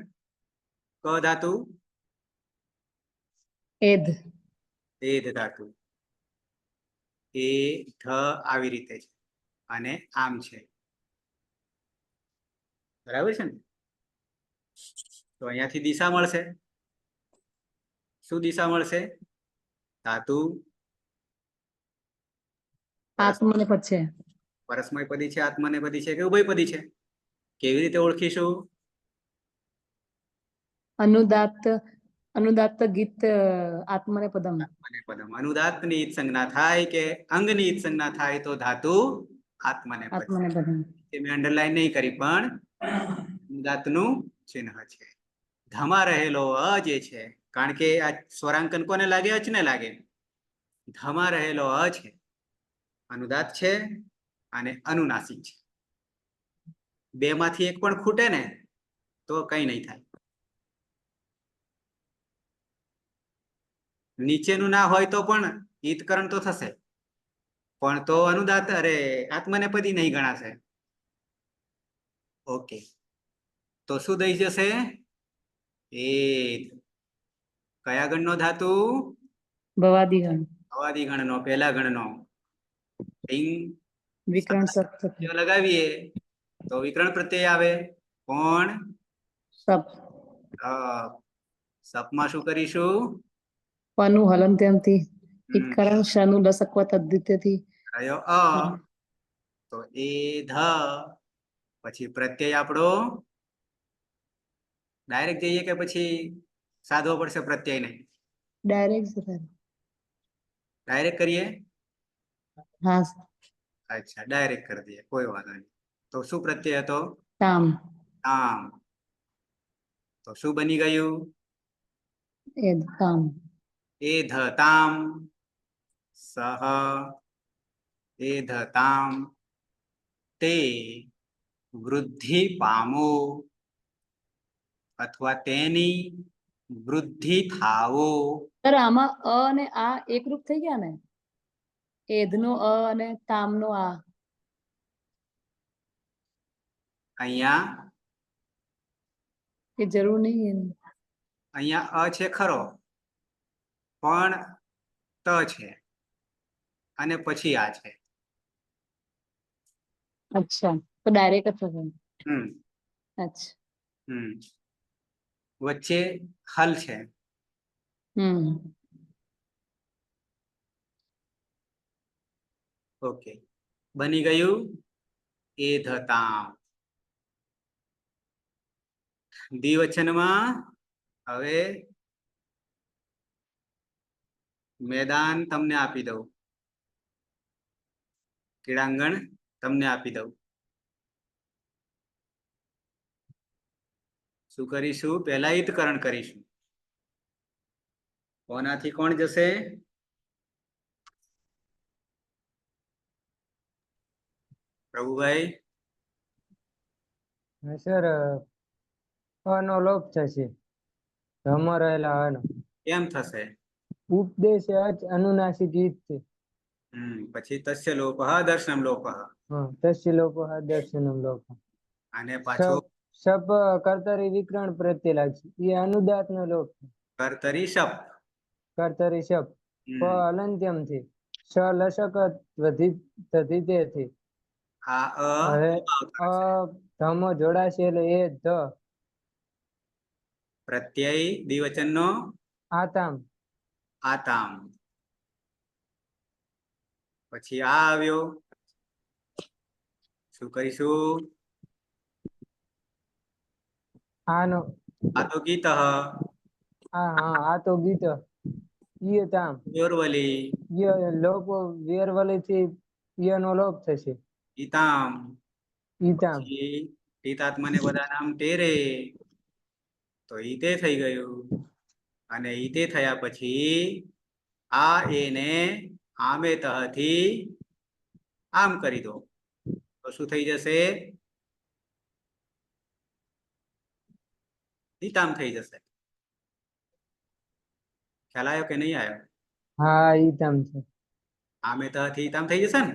[SPEAKER 1] ક ધાતુ
[SPEAKER 5] એદ.
[SPEAKER 1] એદ ધાતુ. એ ધ આવી રીતે છે અને આમ છે. બરાબર છે ને? તો અહીંયાથી દિશા મળશે. શું દિશા મળશે? ધાતુ
[SPEAKER 5] આત્મનેપદ છે.
[SPEAKER 1] પરસ્મય પદી છે, આત્મનેપદી છે કે ઉભયપદી છે? કેવી રીતે ઓળખીશું?
[SPEAKER 5] અનુદાત્ત ગીત આત્મનેપદમ.
[SPEAKER 1] આત્મનેપદમ. અનુદાત્તની ઈત સંજ્ઞા થાય કે અંગની ઈત સંજ્ઞા થાય તો ધાતુ આત્મનેપદ.
[SPEAKER 5] આત્મનેપદમ.
[SPEAKER 1] મેં અંડરલાઈન નહીં કરી પણ અનુદાત્તનું ચિહ્ન છે. ધમા રહેલો અ જે છે, કારણ કે આ સ્વરાંકન કોને લાગે? અચને લાગે. ધમા રહેલો અ છે અનુદાત છે અને અનુનાસિક છે. બે માંથી એક પણ ખૂટે ને તો કઈ નહીં થાય. નીચેનું ના હોય તો પણ ઈતકરણ તો થશે, પણ તો અનુદાત આત્મનેપદી નહીં ગણાશે. ઓકે, તો શું દઈ જશે? એ કયા ગણનો ધાતુ?
[SPEAKER 5] ભવાદી ગણ.
[SPEAKER 1] ભવાદી ગણનો, પહેલા ગણનો.
[SPEAKER 5] વિકરણ સપ
[SPEAKER 1] જો લગાવીએ તો વિકરણ પ્રત્યય આવે. પણ
[SPEAKER 5] સપ
[SPEAKER 1] સપમાં શું કરીશું?
[SPEAKER 5] પનું હલંત્યમથી
[SPEAKER 1] હમ,
[SPEAKER 5] ઇકરણ શનું લસકવા તદ્દિત્યથી
[SPEAKER 1] કયો અ? તો એ ધ પછી પ્રત્યય આપણો ડાયરેક્ટ જઈએ કે પછી સાધવો પડશે પ્રત્યય ને? ડાયરેક્ટ કરીએ?
[SPEAKER 5] હા
[SPEAKER 1] અચ્છા, ડાયરેક્ટ કરી દઈએ, કોઈ વાંધો નહીં. તો શું પ્રત્યય હતો?
[SPEAKER 5] તામ.
[SPEAKER 1] તામ. તો શું બની ગયું?
[SPEAKER 5] એ તામ.
[SPEAKER 1] એ ધ તામ સહ એ ધ તામ તે વૃદ્ધિ પામો અથવા તેની વૃદ્ધિ થાવો.
[SPEAKER 5] સર આમાં અ અને આ એકરૂપ થઈ ગયા ને? એધનો અ અને તામનો આ.
[SPEAKER 1] અહીંયા
[SPEAKER 5] એ જરૂર નહીં એની.
[SPEAKER 1] અહીંયા અ છે ખરો, પણ ત છે અને પછી આ છે.
[SPEAKER 5] અચ્છા, તો ડાયરેક્ટ જ થશે.
[SPEAKER 1] હમ
[SPEAKER 5] અચ્છા.
[SPEAKER 1] હમ વચ્ચે હલ છે. ઓકે, બની ગયું એ ધ તામ. દ્વિવચનમાં હવે મેદાન તમને આપી દઉં, ક્રીડાંગણ તમને આપી દઉં. શું કરીશું? પહેલા ઈતકરણ કરીશું. કોનાથી કોણ જશે? પ્રભુભાઈ?
[SPEAKER 3] સર અનો લોપ થશે. ધમો રહેલા અનો.
[SPEAKER 1] કેમ થશે?
[SPEAKER 3] ઉપદેશ અનુનાસિક ઈત છે.
[SPEAKER 1] પછી તસ્ય લોપઃ દર્શનમ લોપઃ.
[SPEAKER 3] તસ્ય લોપઃ દર્શનમ લોપઃ.
[SPEAKER 1] અને પાછો
[SPEAKER 3] સપ કર્તરી વિકરણ પ્રત્યે લાગશે. એ અનુદાત નો લોપ.
[SPEAKER 1] કર્તરી શપ.
[SPEAKER 3] કર્તરી શપ પ અલંત્યમ થી સ લસક તદ્ધિતેથી.
[SPEAKER 1] આ
[SPEAKER 3] હવે ધમો જોડાશે એટલે એ ધ
[SPEAKER 1] પ્રત્યય દ્વિવચનનો
[SPEAKER 3] આતામ.
[SPEAKER 1] આતામ. પછી આ આવ્યો. શું કરીશું?
[SPEAKER 3] આનો
[SPEAKER 1] આ તો ગીત
[SPEAKER 3] આ તો ગીત. ઈય તામ
[SPEAKER 1] યોરવલી
[SPEAKER 3] ય લોપ વેરવલી થી ય નો લોપ થશે.
[SPEAKER 1] ઈતામ.
[SPEAKER 3] ઈતામ.
[SPEAKER 1] ઈતાત્મને બધા નામ તેરે, તો ઈતે થઈ ગયું. અને ઈતે થયા પછી આ એને આમે તહથી આમ કરી દો તો શું થઈ જશે? ઈતામ થઈ જશે. ખ્યાલ આવ્યો કે નહીં આવ્યો?
[SPEAKER 3] હા ઈતામ છે.
[SPEAKER 1] આમે તહથી ઈતામ થઈ જશે ને?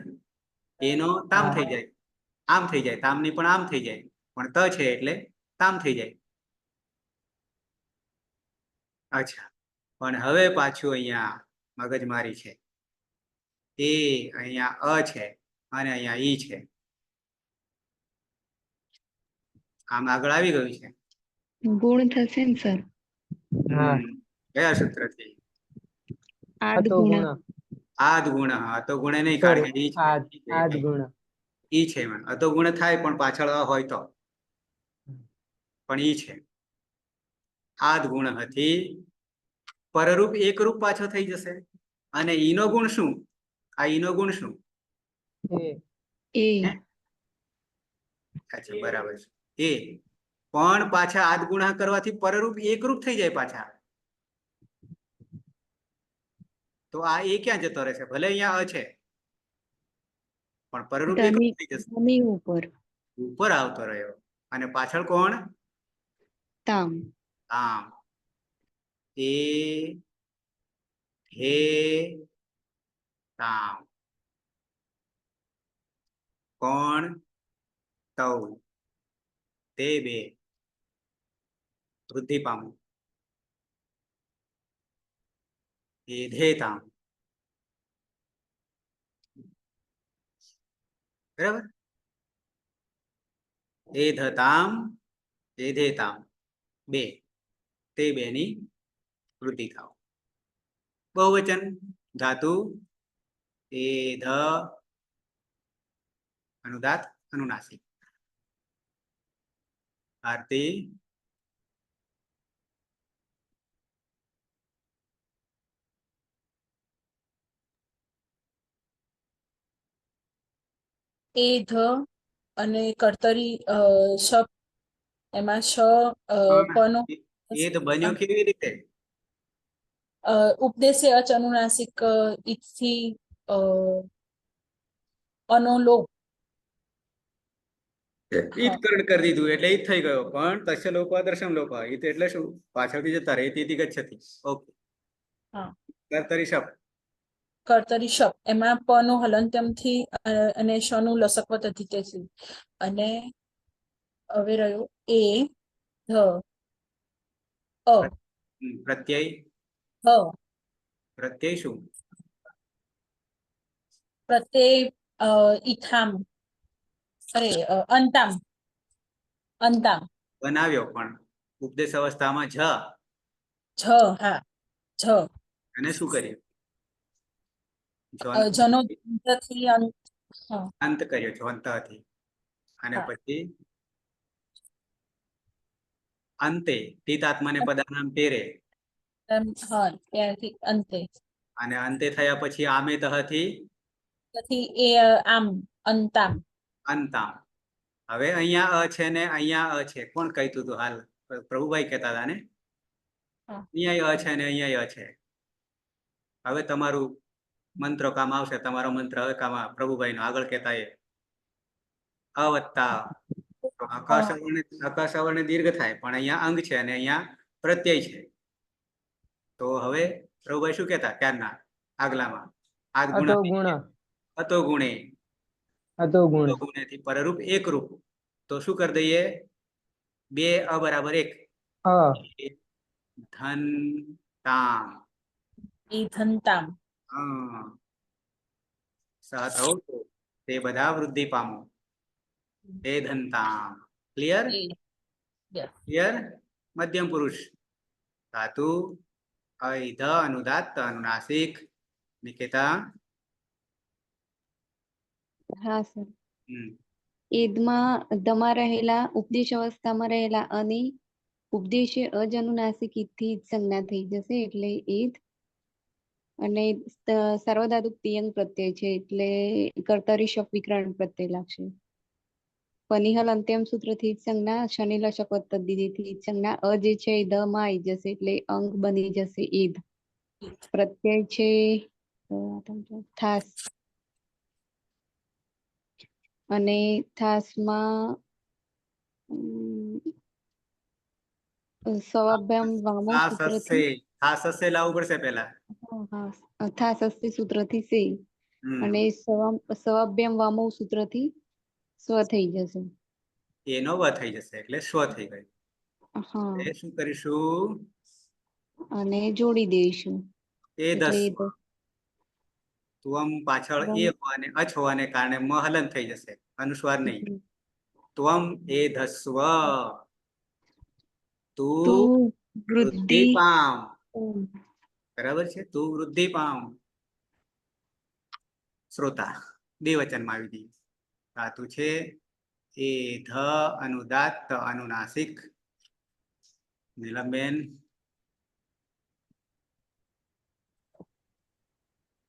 [SPEAKER 1] એનો તામ થઈ જાય, આમ થઈ જાય. તામની પણ આમ થઈ જાય, પણ ત છે એટલે તામ થઈ જાય. અચ્છા, પણ હવે પાછું અહીંયા મગજમારી છે. એ અહીંયા અ છે અને અહીંયા ઈ છે. આમ આગળ આવી ગયું છે.
[SPEAKER 2] ગુણ થશે ને સર?
[SPEAKER 1] કયા સૂત્રથી?
[SPEAKER 2] આદ
[SPEAKER 3] અતો
[SPEAKER 2] ગુણ.
[SPEAKER 3] ગુણ.
[SPEAKER 1] આદ ગુણ. અતો ગુણ નહીં, કારણ કે
[SPEAKER 3] આદ ગુણ.
[SPEAKER 1] ઈ છે. અતો ગુણ થાય પણ પાછળ અ હોય તો, પણ ઈ છે. આદ ગુણ હતી પરરૂપ એકરૂપ પાછો થઈ જશે. અને ઈનો ગુણ શું? આ ઈનો ગુણ શું?
[SPEAKER 2] એ.
[SPEAKER 1] અચ્છા, બરાબર છે. એ પણ પાછા આદ ગુણ કરવાથી પરરૂપ એકરૂપ થઈ જાય પાછા. તો આ એ ક્યાં જતો રહેશે? ભલે અહીંયા અ છે પણ પરરૂપ એકરૂપ
[SPEAKER 2] ધની
[SPEAKER 1] થઈ જશે,
[SPEAKER 2] ધની ઉપર
[SPEAKER 1] ઉપર આવતો રહ્યો. અને પાછળ કોણ?
[SPEAKER 2] તામ
[SPEAKER 1] તામ. એ હે તામ. કોણ? તૌ. તે બે વૃદ્ધિ પામવું. એધેતામ. બરાબર. એધતામ એધેતામ બે, તે બેની વૃદ્ધિ થાવ. બહુવચન ધાતુ એધ અનુદાત અનુનાસિક. આરતી
[SPEAKER 6] એ ધ અને કર્તરી શબ્દ એમાં શ પનો
[SPEAKER 1] એધ બન્યો કેવી રીતે?
[SPEAKER 6] ઉપદેશે અચ અનુનાસિક ઈથી અનોલોપ
[SPEAKER 1] ઈતકરણ કરી દીધું એટલે ઈત થઈ ગયો. પણ તસ્ય લોકો દર્શન લોકો ઈત એટલે શું? પાછળથી જતા રહે ઈતિ ગચ્છતિ. ઓકે.
[SPEAKER 6] હા.
[SPEAKER 1] કર્તરી શબ્દ
[SPEAKER 6] કર્તરી શબ્દ એમાં પ નું હલંત્યમથી અને શ નું લસકવત અધિકેથી અને હવે રહ્યો એ ધ અ
[SPEAKER 1] પ્રત્યય.
[SPEAKER 6] હ
[SPEAKER 1] પ્રત્યય શું?
[SPEAKER 6] પ્રત્યય ઈથામ અરે અંતામ અંતામ
[SPEAKER 1] બનાવ્યો પણ ઉપદેશ અવસ્થામાં જ.
[SPEAKER 6] જ હા જ
[SPEAKER 1] અને શું કર્યું?
[SPEAKER 6] જનો થી અંત હા
[SPEAKER 1] અંત કર્યો જ્વંતથી. અને
[SPEAKER 6] હા.
[SPEAKER 1] પછી અંતે તીતાત્માને પદાનામ તેરે.
[SPEAKER 6] હા ત્યારથી અંતે
[SPEAKER 1] અને અંતે થયા પછી આમે તહથી
[SPEAKER 6] પછી એ આમ અંતામ
[SPEAKER 1] અંતામ. હવે અહીંયા અ છે ને અહીંયા અ છે. કોણ કહેતું હતું હાલ? પ્રભુભાઈ કહેતા હતા ને?
[SPEAKER 6] હા.
[SPEAKER 1] અહીંયા અ છે ને અહીંયા અ છે. હવે તમારું મંત્ર કામ આવશે. તમારો મંત્ર હવે કામ પ્રભુભાઈ નો આગળ કહેતા એ અવત્તા આકાશ અવર્ણ દીર્ઘ થાય પણ અહીંયા અંગ છે અને અહીંયા પ્રત્યય છે. તો હવે પ્રભુભાઈ શું કહેતા ત્યારના આગલામાં? આદ
[SPEAKER 3] અતો
[SPEAKER 1] ગુણ
[SPEAKER 3] ગુણ
[SPEAKER 1] અતો ગુણે
[SPEAKER 3] અતો ગુણ
[SPEAKER 1] ગુણેથી પરરૂપ એકરૂપ. તો શું કરી દઈએ? બે અ બરાબર એક.
[SPEAKER 3] અ
[SPEAKER 1] ધન તામ.
[SPEAKER 6] એ ધનતામ
[SPEAKER 1] તે બધા વૃદ્ધિ પામો. તે ધનતામ. ક્લિયર?
[SPEAKER 6] એ
[SPEAKER 1] ક્લિયર? મધ્યમ પુરુષ ધાતુ ધ અનુદાત્ત અનુનાસિક. નિકેતા
[SPEAKER 2] હા સર. એદમાં ધમાં રહેલા ઉપદેશ અવસ્થામાં રહેલા અને ઉપદેશે અજ અનુનાસિક ઈથી જ સંજ્ઞા થઈ જશે એટલે એદ. અને સર્વધાતુક તિયંગ પ્રત્યય છે એટલે કર્તરી શબ્દ વિકરણ પ્રત્યય લાગશે. પનિહલ અંત્યમ સૂત્ર થી સંજ્ઞા શનિલ શપથ પદ્ધતિથી સંજ્ઞા અ જે છે એ ધ માં આવી જશે એટલે અંગ બની જશે ઈદ. પ્રત્યય છે થાસ અને થાસમાં સ્વાભ્યામ વામો સૂત્રથી
[SPEAKER 1] ખાસ હશે લાવવું પડશે પેલા.
[SPEAKER 2] થાસ અસ્તિ સૂત્રથી સે અને સ્વાભ્યામ વામો સૂત્રથી સ્વ થઈ જશે.
[SPEAKER 1] એનો વ થઈ જશે એટલે સ્વ થઈ ગયું.
[SPEAKER 2] હા
[SPEAKER 1] એ શું કરીશું?
[SPEAKER 2] અને જોડી દઈશું
[SPEAKER 1] એ
[SPEAKER 2] એટલે
[SPEAKER 1] દસ ત્વમ પાછળ એ હોવાને અચ હોવાને કારણે મ હલન થઈ જશે. અનુસ્વાર નહીં. ત્વમ એ ધસ્વ તું
[SPEAKER 2] તું
[SPEAKER 1] વૃદ્ધિ
[SPEAKER 2] વૃદ્ધિ
[SPEAKER 1] પામ. બરાબર છે? તું વૃદ્ધિ પામ. શ્રોતા દ્વિવચનમાં આવી ગઈ. ધાતુ છે એ ધ અનુદાત્ત અનુનાસિક. નીલમબેન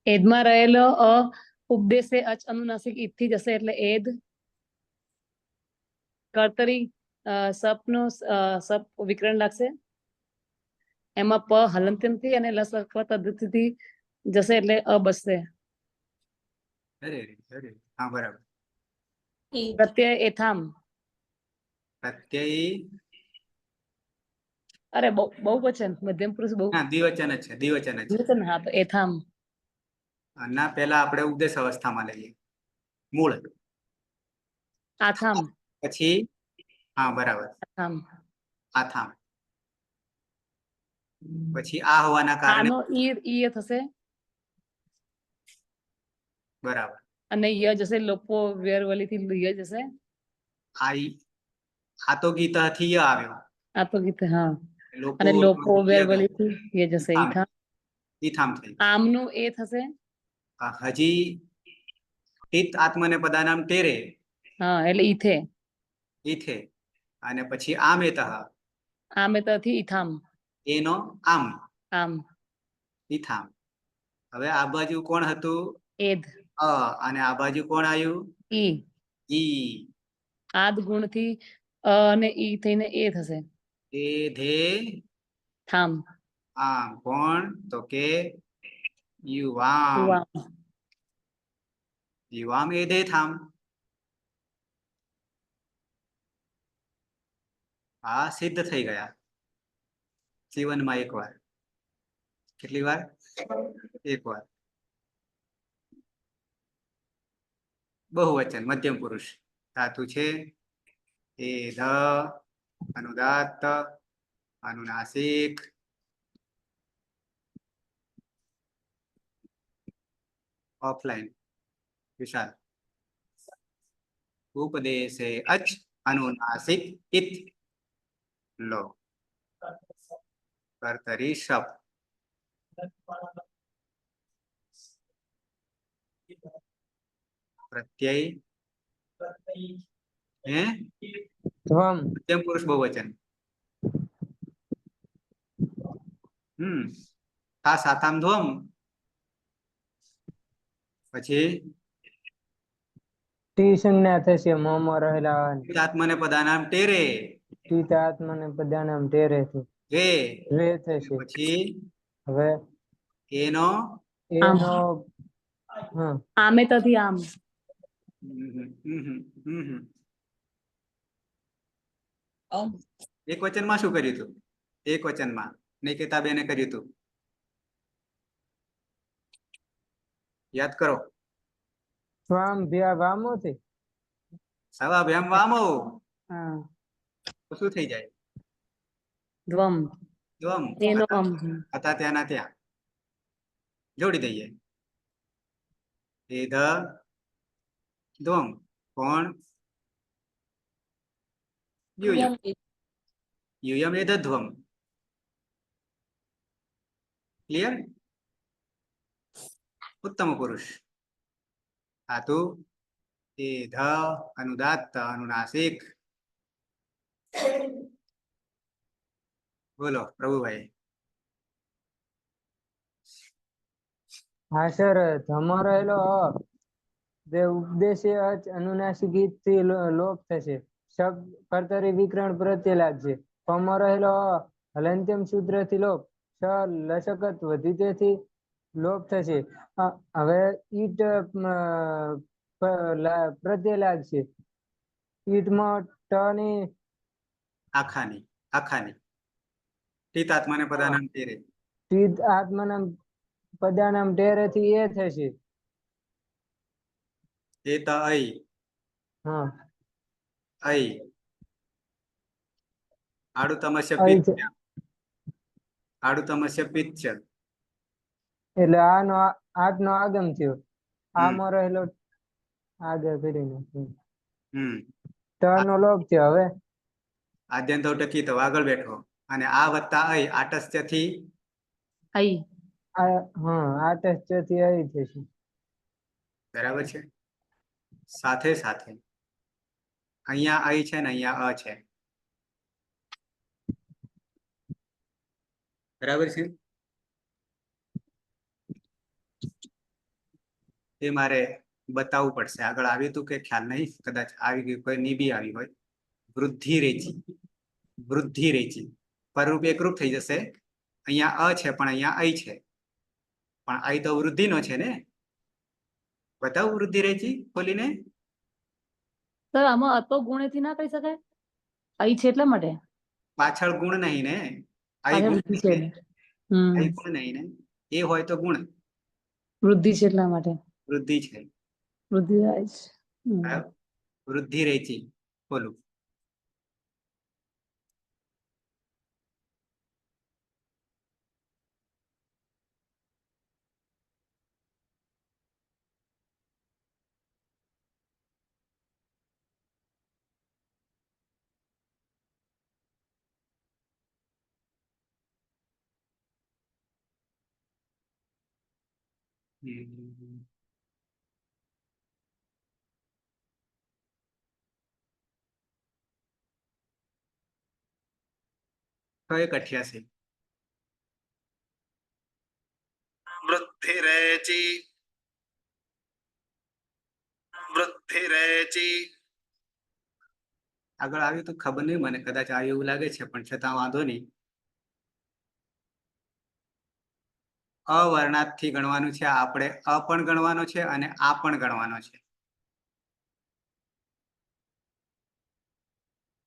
[SPEAKER 5] એદમાં રહેલો અ ઉપદેશે અચ અનુનાસિક ઈથી જશે એટલે એદ. કર્તરી સપ નો સપ વિકરણ લાગશે. એમાં પ હલંત્યમથી અને લસ પદ્ધતિથી જશે એટલે અ બસશે.
[SPEAKER 1] અરે અરે હા બરાબર.
[SPEAKER 6] એ
[SPEAKER 5] પ્રત્યય એથામ.
[SPEAKER 1] પ્રત્યય
[SPEAKER 5] અરે બહુવચન મધ્યમ પુરુષ બહુ
[SPEAKER 1] હા દ્વિવચન જ છે, દ્વિવચન જ છે.
[SPEAKER 5] દ્વિવચન, હા તો એથામ.
[SPEAKER 1] ના પહેલા આપણે ઉપદેશ અવસ્થામાં લઈએ મૂળ,
[SPEAKER 5] આથામ.
[SPEAKER 1] પછી હા બરાબર
[SPEAKER 5] આથામ.
[SPEAKER 1] આથામ, પછી આ હોવાના કારણે
[SPEAKER 5] આનો ઈ થશે
[SPEAKER 1] બરાબર.
[SPEAKER 5] અને ય જશે લોપો વેરવલી થી ય જશે.
[SPEAKER 1] આ તો ગીતાથી ય આવ્યો.
[SPEAKER 5] આ તો ગીત, હા.
[SPEAKER 1] લોકો
[SPEAKER 5] અને લોપો વેરવલી થી ય જશે.
[SPEAKER 1] ઈથામ
[SPEAKER 5] ઈથામ.
[SPEAKER 1] ઈથામ થઈ.
[SPEAKER 5] આમનું એ થશે.
[SPEAKER 1] હજી તિત આત્મને પદાનામ તેરે
[SPEAKER 5] હા એટલે ઈથે.
[SPEAKER 1] ઈથે, અને પછી આમેતઃ
[SPEAKER 5] આમે થી ઈથામ.
[SPEAKER 1] એનો આમ
[SPEAKER 5] આમ.
[SPEAKER 1] ઈથામ. હવે આ બાજુ કોણ હતું?
[SPEAKER 5] એધ.
[SPEAKER 1] અને આ બાજુ કોણ આવ્યું?
[SPEAKER 5] ઈ.
[SPEAKER 1] ઈ.
[SPEAKER 5] આદ ગુણ થી અને ઈ થઈને એ થશે.
[SPEAKER 1] એ ધે
[SPEAKER 5] થામ.
[SPEAKER 1] આમ. કોણ? તો કે યુવામ.
[SPEAKER 5] યુવામ.
[SPEAKER 1] યુવામ એ ધે થામ. આ સિદ્ધ થઈ ગયા જીવનમાં એકવાર. કેટલી વાર? એકવાર. બહુવચન મધ્યમ પુરુષ ધાતુ છે. એ ધ અનુદાત્ત અનુનાસિક ઓફલાઈન વિશાલ ઉપદેશે અચ અનુનાસિક ઇત લો કર્તરી શપ પ્રત્યય હે
[SPEAKER 3] ધ્વમ.
[SPEAKER 1] મધ્યમ પુરુષ બહુવચન. આ સાતામ ધ્વમ. પછી
[SPEAKER 3] ટી સંજ્ઞા થશે મોમાં રહેલા
[SPEAKER 1] આત્મને પદાનામ ટેરે
[SPEAKER 3] ટીત આત્મને પદાનામ ટેરેથી
[SPEAKER 1] વે,
[SPEAKER 3] વે થશે.
[SPEAKER 1] પછી
[SPEAKER 3] હવે
[SPEAKER 1] એનો
[SPEAKER 5] આમ.
[SPEAKER 3] એનો હા
[SPEAKER 5] આમે તથી આમ.
[SPEAKER 1] એક વચનમાં શું કર્યું હતું? એક વચનમાં નિકેતાબેને કર્યું હતું, યાદ કરો.
[SPEAKER 3] સ્વામ ભ્યા વામોથી
[SPEAKER 1] સવાભ્યામ વામો.
[SPEAKER 5] હા.
[SPEAKER 1] તો શું થઈ જાય?
[SPEAKER 5] ધ્વમ.
[SPEAKER 1] દ્વમ.
[SPEAKER 5] એનો આમ.
[SPEAKER 1] હતા ત્યાંના ત્યાં જોડી દઈએ. એ ધ દ્વમ. કોણ? યુયમ. યુયમ એ ધ ધ્વમ. ક્લિયર? ઉત્તમ પુરુષ ધાતુ એ ધ અનુદાત્ત અનુનાસિક. બોલો પ્રભુભાઈ.
[SPEAKER 3] હા સર ધમો રહેલો જે ઉપદેશી અચ અનુનાસિક થી લોપ થશે. શબ્દ કર્તરી વિકરણ પ્રત્યે લાગશે. પમો રહેલો હલંત્યમ સૂત્ર થી લોપ. સ લસકત વધીતેથી લોપ થશે. હવે ઈટ પ્રત્યે લાગશે. ઈટમાં ટ ની
[SPEAKER 1] આખાની આખાની ટીત આત્માને પદાનામ તેરે.
[SPEAKER 3] ટીત આત્માના પદાનામ ટેરેથી એ થશે.
[SPEAKER 1] એ ત ઐ
[SPEAKER 3] હા
[SPEAKER 1] ઐ આડુ તમસ્ય
[SPEAKER 3] ઐ
[SPEAKER 1] પિત્ત.
[SPEAKER 3] છે.
[SPEAKER 1] આડુ તમસ્ય પિત્ત છે.
[SPEAKER 3] એટલે આનો આઠ નો આગમ થયો.
[SPEAKER 1] હમ
[SPEAKER 3] આમાં રહેલો આગળ કરીને
[SPEAKER 1] હમ
[SPEAKER 3] ત નો લોપ થયો. હવે
[SPEAKER 1] આદ્યંતો ટકી તો આગળ બેઠો અને આ વત્તા ઐ આટસ્થ્ય થી
[SPEAKER 5] આઈ.
[SPEAKER 3] હા આઠ થી આવી થશે.
[SPEAKER 1] બરાબર છે. સાથે સાથે અહીંયા ઐ છે ને અહીંયા અ છે. બરાબર છે. એ મારે બતાવવું પડશે. આગળ આવ્યું હતું કે ખ્યાલ નહીં, કદાચ આવી ગયું, કોઈ ની બી આવી હોય. વૃદ્ધિ રેચી, વૃદ્ધિ રેચી પરરૂપ એકરૂપ થઈ જશે. અહીંયા અ છે પણ અહીંયા ઐ છે, પણ ઐ તો વૃદ્ધિ નો છે ને. બતાવો વૃદ્ધિ રેચી ખોલીને.
[SPEAKER 5] સર આમાં અતો ગુણેથી ના કહી શકાય? અહીં છે એટલા માટે
[SPEAKER 1] પાછળ ગુણ નહીં ને, અહીં
[SPEAKER 5] પાછળ
[SPEAKER 1] ગુણ
[SPEAKER 5] વૃદ્ધિ છે
[SPEAKER 1] નહીં ને,
[SPEAKER 5] હમ
[SPEAKER 1] અહીં ગુણ નહીં ને, એ હોય તો ગુણ,
[SPEAKER 5] વૃદ્ધિ છે એટલા માટે
[SPEAKER 1] વૃદ્ધિ છે.
[SPEAKER 5] વૃદ્ધિ થાય છે.
[SPEAKER 1] બરાબર? વૃદ્ધિ રેચી ખોલું. તો 188
[SPEAKER 4] વૃદ્ધિરેચી વૃદ્ધિરેચી
[SPEAKER 1] આગળ આવ્યું તો ખબર નહીં મને, કદાચ આવ્યું એવું લાગે છે, પણ છતાં વાંધો નહીં. અવર્ણાથી ગણવાનું છે, આપણે અ પણ ગણવાનો છે અને આ પણ ગણવાનો છે.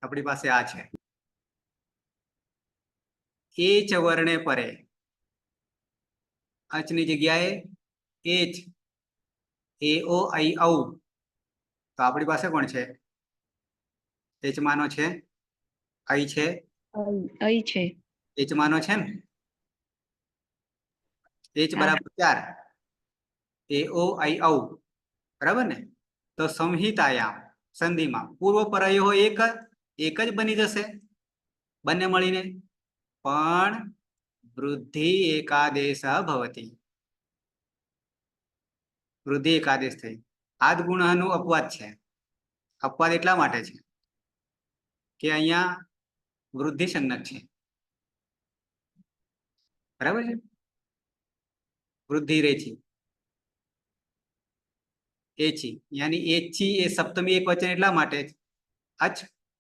[SPEAKER 1] આપણી પાસે આ છે. એ ચ વર્ણે પરે, અચની જગ્યાએ એ જ, એ ઓ આઈ ઔ. તો આપણી પાસે કોણ છે? એચ માનો છે, આઈ છે,
[SPEAKER 2] અહીં છે.
[SPEAKER 1] એચ માનો છે ને, એચ બરાબર 4, એ ઓ આઈ ઔ, બરાબર ને? તો સંહિતાયામ સંધિમાં પૂર્વ પરાયો એક જ બની જશે બંને મળીને, પણ વૃદ્ધિ એકાદેશ ભવતી. વૃદ્ધિ એકાદેશ થઈ. આદ ગુણનું અપવાદ છે. અપવાદ એટલા માટે છે કે અહીંયા વૃદ્ધિ સંજ્ઞક છે, બરાબર છે? વૃદ્ધિ રેચી એચી, યાની એચી એ સપ્તમી એક વચન એટલા માટે અચ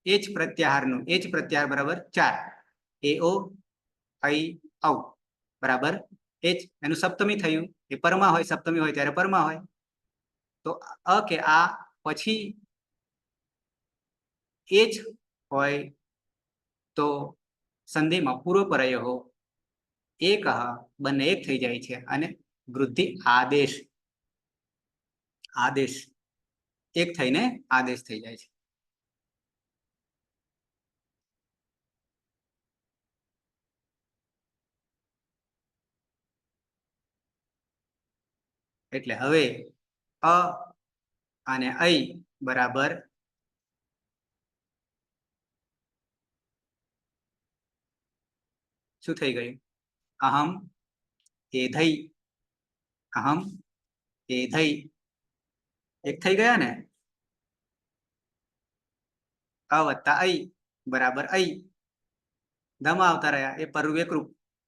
[SPEAKER 1] એચ પ્રત્યાહારનું, એચ પ્રત્યાહાર બરાબર 4, એ ઓ આઈ ઔ બરાબર એચ, એનું સપ્તમી થયું. એ પરમાં હોય, સપ્તમી હોય ત્યારે પરમાં હોય. તો અ કે આ પછી એચ હોય તો સંધિમાં પૂર્વ પરાયો એક બંને એક થઈ જાય છે અને વૃદ્ધિ આદેશ એક થઈને આદેશ થઈ જાય છે. એટલે હવે અ અને ઐ બરાબર શું થઈ ગયું? અહમ એધઈ, અહમ એધઈ એક થઈ ગયા ને. અ વત્તા ઐ બરાબર ઐ, ધમા આવતા રહ્યા, એ પરનું એકરૂપ.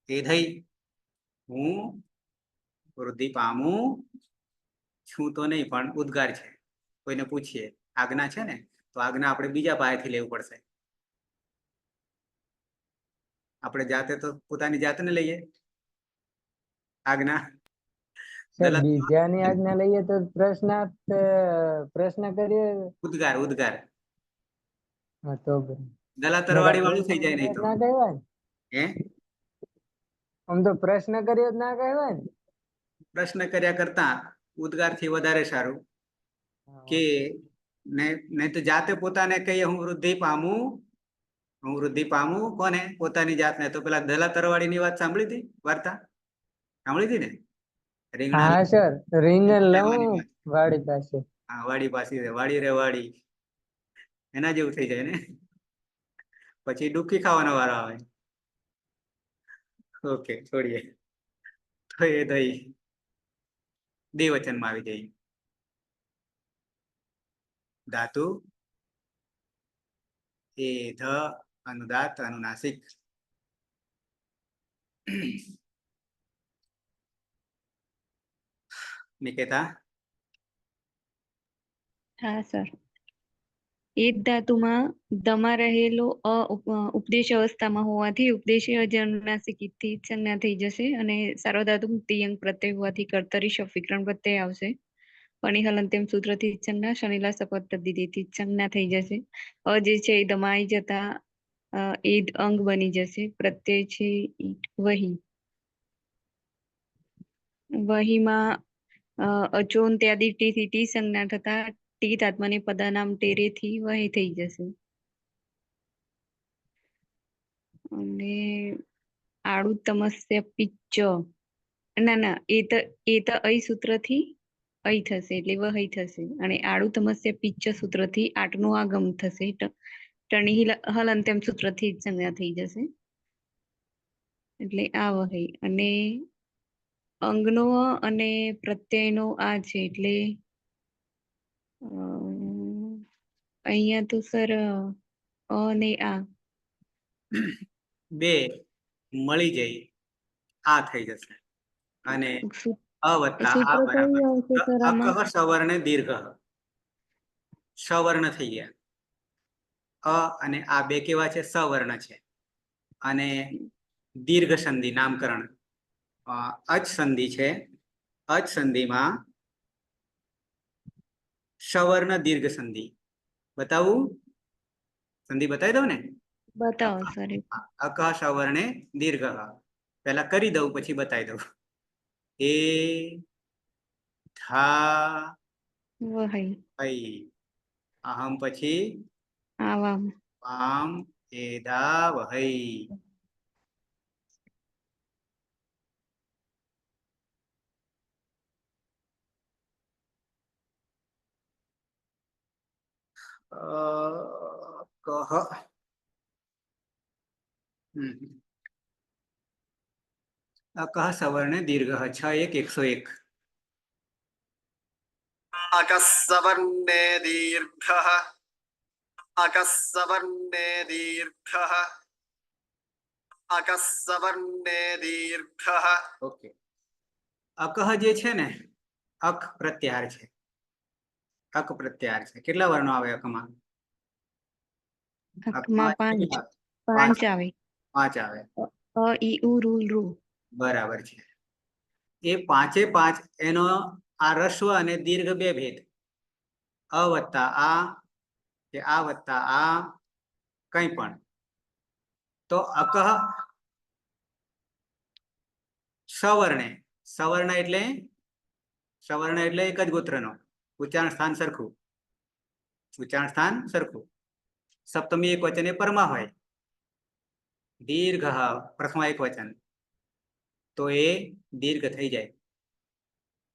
[SPEAKER 1] એધઈ હું વૃદ્ધિ પામું છું તો નહીં, પણ ઉદ્ગાર છે. કોઈને પૂછીએ, આજ્ઞા છે ને, તો આજ્ઞા આપણે બીજા પાસેથી લેવું પડશે. આપણે જાતે તો પોતાની જાતને લઈએ આજ્ઞા.
[SPEAKER 3] સર બીજાની આજ્ઞા લઈએ તો પ્રશ્ન કરીએ.
[SPEAKER 1] ઉદ્ગાર
[SPEAKER 3] હા તો
[SPEAKER 1] દલાતરવાળી વાળું થઈ જાય નહીં તો.
[SPEAKER 3] ના કહેવાય ને.
[SPEAKER 1] હે
[SPEAKER 3] આમ તો પ્રશ્ન કરીએ ના કહેવાય ને.
[SPEAKER 1] પ્રશ્ન કર્યા કરતા ઉદ્ગાર થી વધારે સારું કે નહીં તો જાતે પોતાને કહીએ હું વૃદ્ધિ પામું કોને? પોતાની જાતને. તો પેલા દલાતરવાળી ની વાત સાંભળી હતી, વાર્તા સાંભળી હતી ને?
[SPEAKER 3] હા સર, રીંગણ લઉં
[SPEAKER 1] લેવાની વાત.
[SPEAKER 3] વાડી પાસે.
[SPEAKER 1] હા, વાડી પાસે વાડી રે વાડી, એના જેવું થઈ જાય ને. પછી ડૂબકી ખાવાનો વારો આવે. ઓકે, છોડીએ. તો એ દહીં દ્વિવચનમાં આવી જાય. ધાતુ એ ધ અનુદાત અનુનાસિક. નિકેતા?
[SPEAKER 2] હા સર. એ જ ધાતુમાં દમાં રહેલો અ ઉપદેશ અવસ્થામાં હોવાથી ઉપદેશી અજ અનુનાસિક થી સંજ્ઞા થઈ જશે અને સાર્વધાતુક તિયંગ પ્રત્યય હોવાથી કર્તરી શબ્દ વિકરણ પ્રત્યય આવશે પણી હલંત્યમ સૂત્રથી સંજ્ઞા શનિલા સપદ તદ્દિતિથી સંજ્ઞા થઈ જશે. અ જે છે એ દમાઈ જતા ઈદ અંગ બની જશે. પ્રત્યય છે ઈટ વહી. વહીમાં અચોન્ત્યાદિ ટી થી ટી સંજ્ઞા થતા ટી તાત્માની પદાનામ ટેરેથી વહી થઈ જશે. અને આડુ તમસ્ય પિચ્ચ, ના એ તો અય સૂત્રથી અય થશે એટલે વહી થશે. અને આડુ તમસ્ય પિચ્ચ સૂત્રથી આટનું આગમ થશે. ટણી હલંત્યમ સૂત્રથી જ સંજ્ઞા થઈ જશે એટલે આ વહી. અને અંગનો અને પ્રત્યયનો આ છે એટલે અહીંયા તો સર અ ને આ
[SPEAKER 1] બે મળી જાય આ થઈ જશે. અને અ વત્તા આ
[SPEAKER 2] સૂત્ર કયું
[SPEAKER 1] બરાબર
[SPEAKER 2] આવશે સર આમાં?
[SPEAKER 1] અકહ સવર્ણ દીર્ઘ સવર્ણ થઈ ગયા. અ અને આ બે કેવા છે? સવર્ણ છે. અને દીર્ઘ સંધિ નામકરણ અચ સંધિ છે. અચ સંધિમાં સવર્ણ દીર્ઘ સંધિ બતાવું? સંધિ બતાવી દઉં ને?
[SPEAKER 2] બતાવો સર.
[SPEAKER 1] અકહ સવર્ણે દીર્ઘ. પેલા કરી દઉં પછી બતાવી દઉં. એ થા
[SPEAKER 2] વહઈ
[SPEAKER 1] હઈ અહમ પછી
[SPEAKER 2] આવામ
[SPEAKER 1] આમ એદા વહઈ. કહ અકહ સવર્ણે દીર્ઘ 6-1-101.
[SPEAKER 4] અકસ્સવર્ણે દીર્ઘઃ અકસ્સવર્ણે દીર્ઘઃ અકસ્સવર્ણે દીર્ઘઃ.
[SPEAKER 1] ઓકે. અકહ જે છે ને અક પ્રત્યાહાર છે. અક પ્રત્યાહાર છે. કેટલા વર્ણો આવે અકમાં?
[SPEAKER 2] અકમાં 5 આવે.
[SPEAKER 1] 5 આવે.
[SPEAKER 2] અ ઈ ઉ રૂ ઋ.
[SPEAKER 1] બરાબર છે. એ 5 એનો આ રસ્વ અને દીર્ઘ બે ભેદ. અ વત્તા આ કે આ વત્તા આ કંઈ પણ. તો અકહ સવર્ણે. સવર્ણ એટલે એક જ ગોત્રનો. ઉચ્ચારણ સ્થાન સરખું. ઉચ્ચારણ સ્થાન સરખું. સપ્તમી એક વચન એ પરમાં હોય. દીર્ઘ પ્રથમ એક વચન તો એ દીર્ઘ થઈ જાય.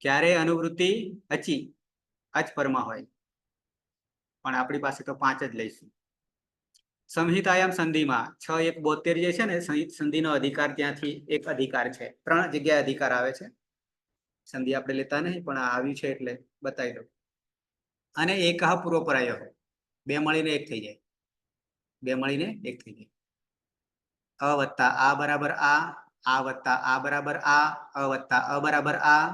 [SPEAKER 1] ક્યારે? અનુવૃત્તિ અચી અચ પરમાં હોય. પણ આપણી પાસે તો 5 જ લઈશું. સંહિતાયામ સંધિમાં 6-1-72 જે છે ને સંધિનો અધિકાર ત્યાંથી એક અધિકાર છે. 3 જગ્યાએ અધિકાર આવે છે. સંધિ આપણે લેતા નહીં પણ આવ્યું છે એટલે બતાવી દઉં. અને એક પૂર્વ પરાયો બે મળીને એક થઈ જાય. બે મળીને એક થઈ જાય. અ વત્તા આ બરાબર આ વત્તા આ બરાબર આ વત્તા અ બરાબર આ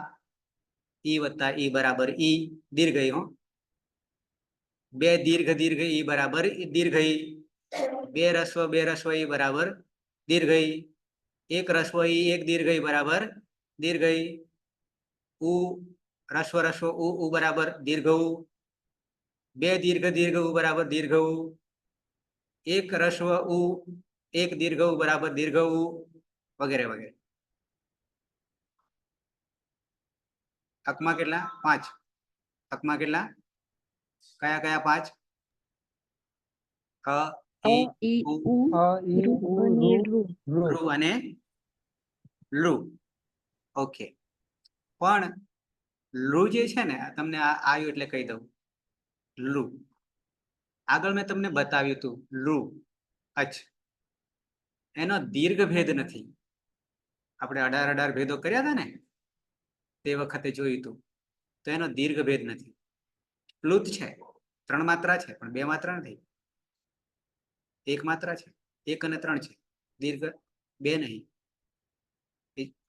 [SPEAKER 1] ઈ વત્તા ઈ બરાબર ઈ. દીર્ઘ હો. બે દીર્ઘ ઈ બરાબર દીર્ઘ ઈ. બે રસ્વ ઈ બરાબર દીર્ઘ ઈ. એક રસ્વ ઈ એક દીર્ઘ ઈ બરાબર દીર્ઘ ઈ. ઉ રસ્વ ઉ બરાબર દીર્ઘ ઉ. બે દીર્ઘ ઉ બરાબર દીર્ઘ ઉ. એક રસ્વ ઉ એક દીર્ઘ ઉ બરાબર દીર્ઘ ઉ વગેરે વગેરે. અકમાં કેટલા? 5. અકમાં કેટલા? કયા 5? અ ઈ ઉ
[SPEAKER 3] અ ઈ ઉ
[SPEAKER 2] અને
[SPEAKER 3] ઋ ઋ.
[SPEAKER 1] ઋ અને લુ. ઓકે. પણ લુ જે છે ને તમને આવ્યું એટલે કહી દઉં. લુ આગળ મેં તમને બતાવ્યું હતું. લુ અચ્છ એનો દીર્ઘ ભેદ નથી. આપણે 18 ભેદો કર્યા હતા ને તે વખતે જોયું હતું. તો એનો દીર્ઘ ભેદ નથી. પ્લુત છે. 3 માત્રા છે પણ 2 માત્રા નથી. 1 માત્રા છે. 1 અને 3 છે. દીર્ઘ 2 નહીં.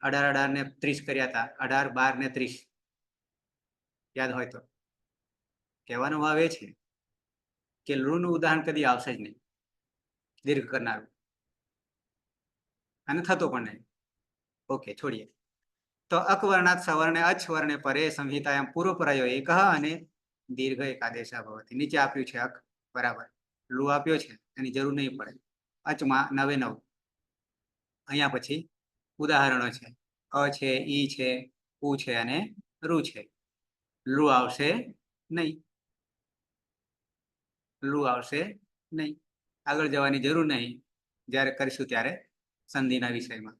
[SPEAKER 1] 18 ને 30 કર્યા હતા. 18, 12 ને 30 યાદ હોય તો. કહેવાનો ભાવ એ છે કે લૂનું ઉદાહરણ કદી આવશે જ નહીં દીર્ઘ કરનારું. અને થતો પણ નહીં. ઓકે છોડીએ. તો અકવર્ણાત સવર્ણે અચ વર્ણે પરે સંહિતાયામ પૂર્વપરાયો એકઃ અને દીર્ઘ એકાદેશા ભવતિ. નીચે આપ્યું છે અક, બરાબર. લુ આપ્યો છે, એની જરૂર નહીં પડે. અચમાં 9 અહીંયા પછી ઉદાહરણો છે. અ છે, ઈ છે, ઉ છે અને રૂ છે. લુ આવશે નહીં. લુ આવશે નહીં. આગળ જવાની જરૂર નહીં. જ્યારે કરીશું ત્યારે સંધિના વિષયમાં.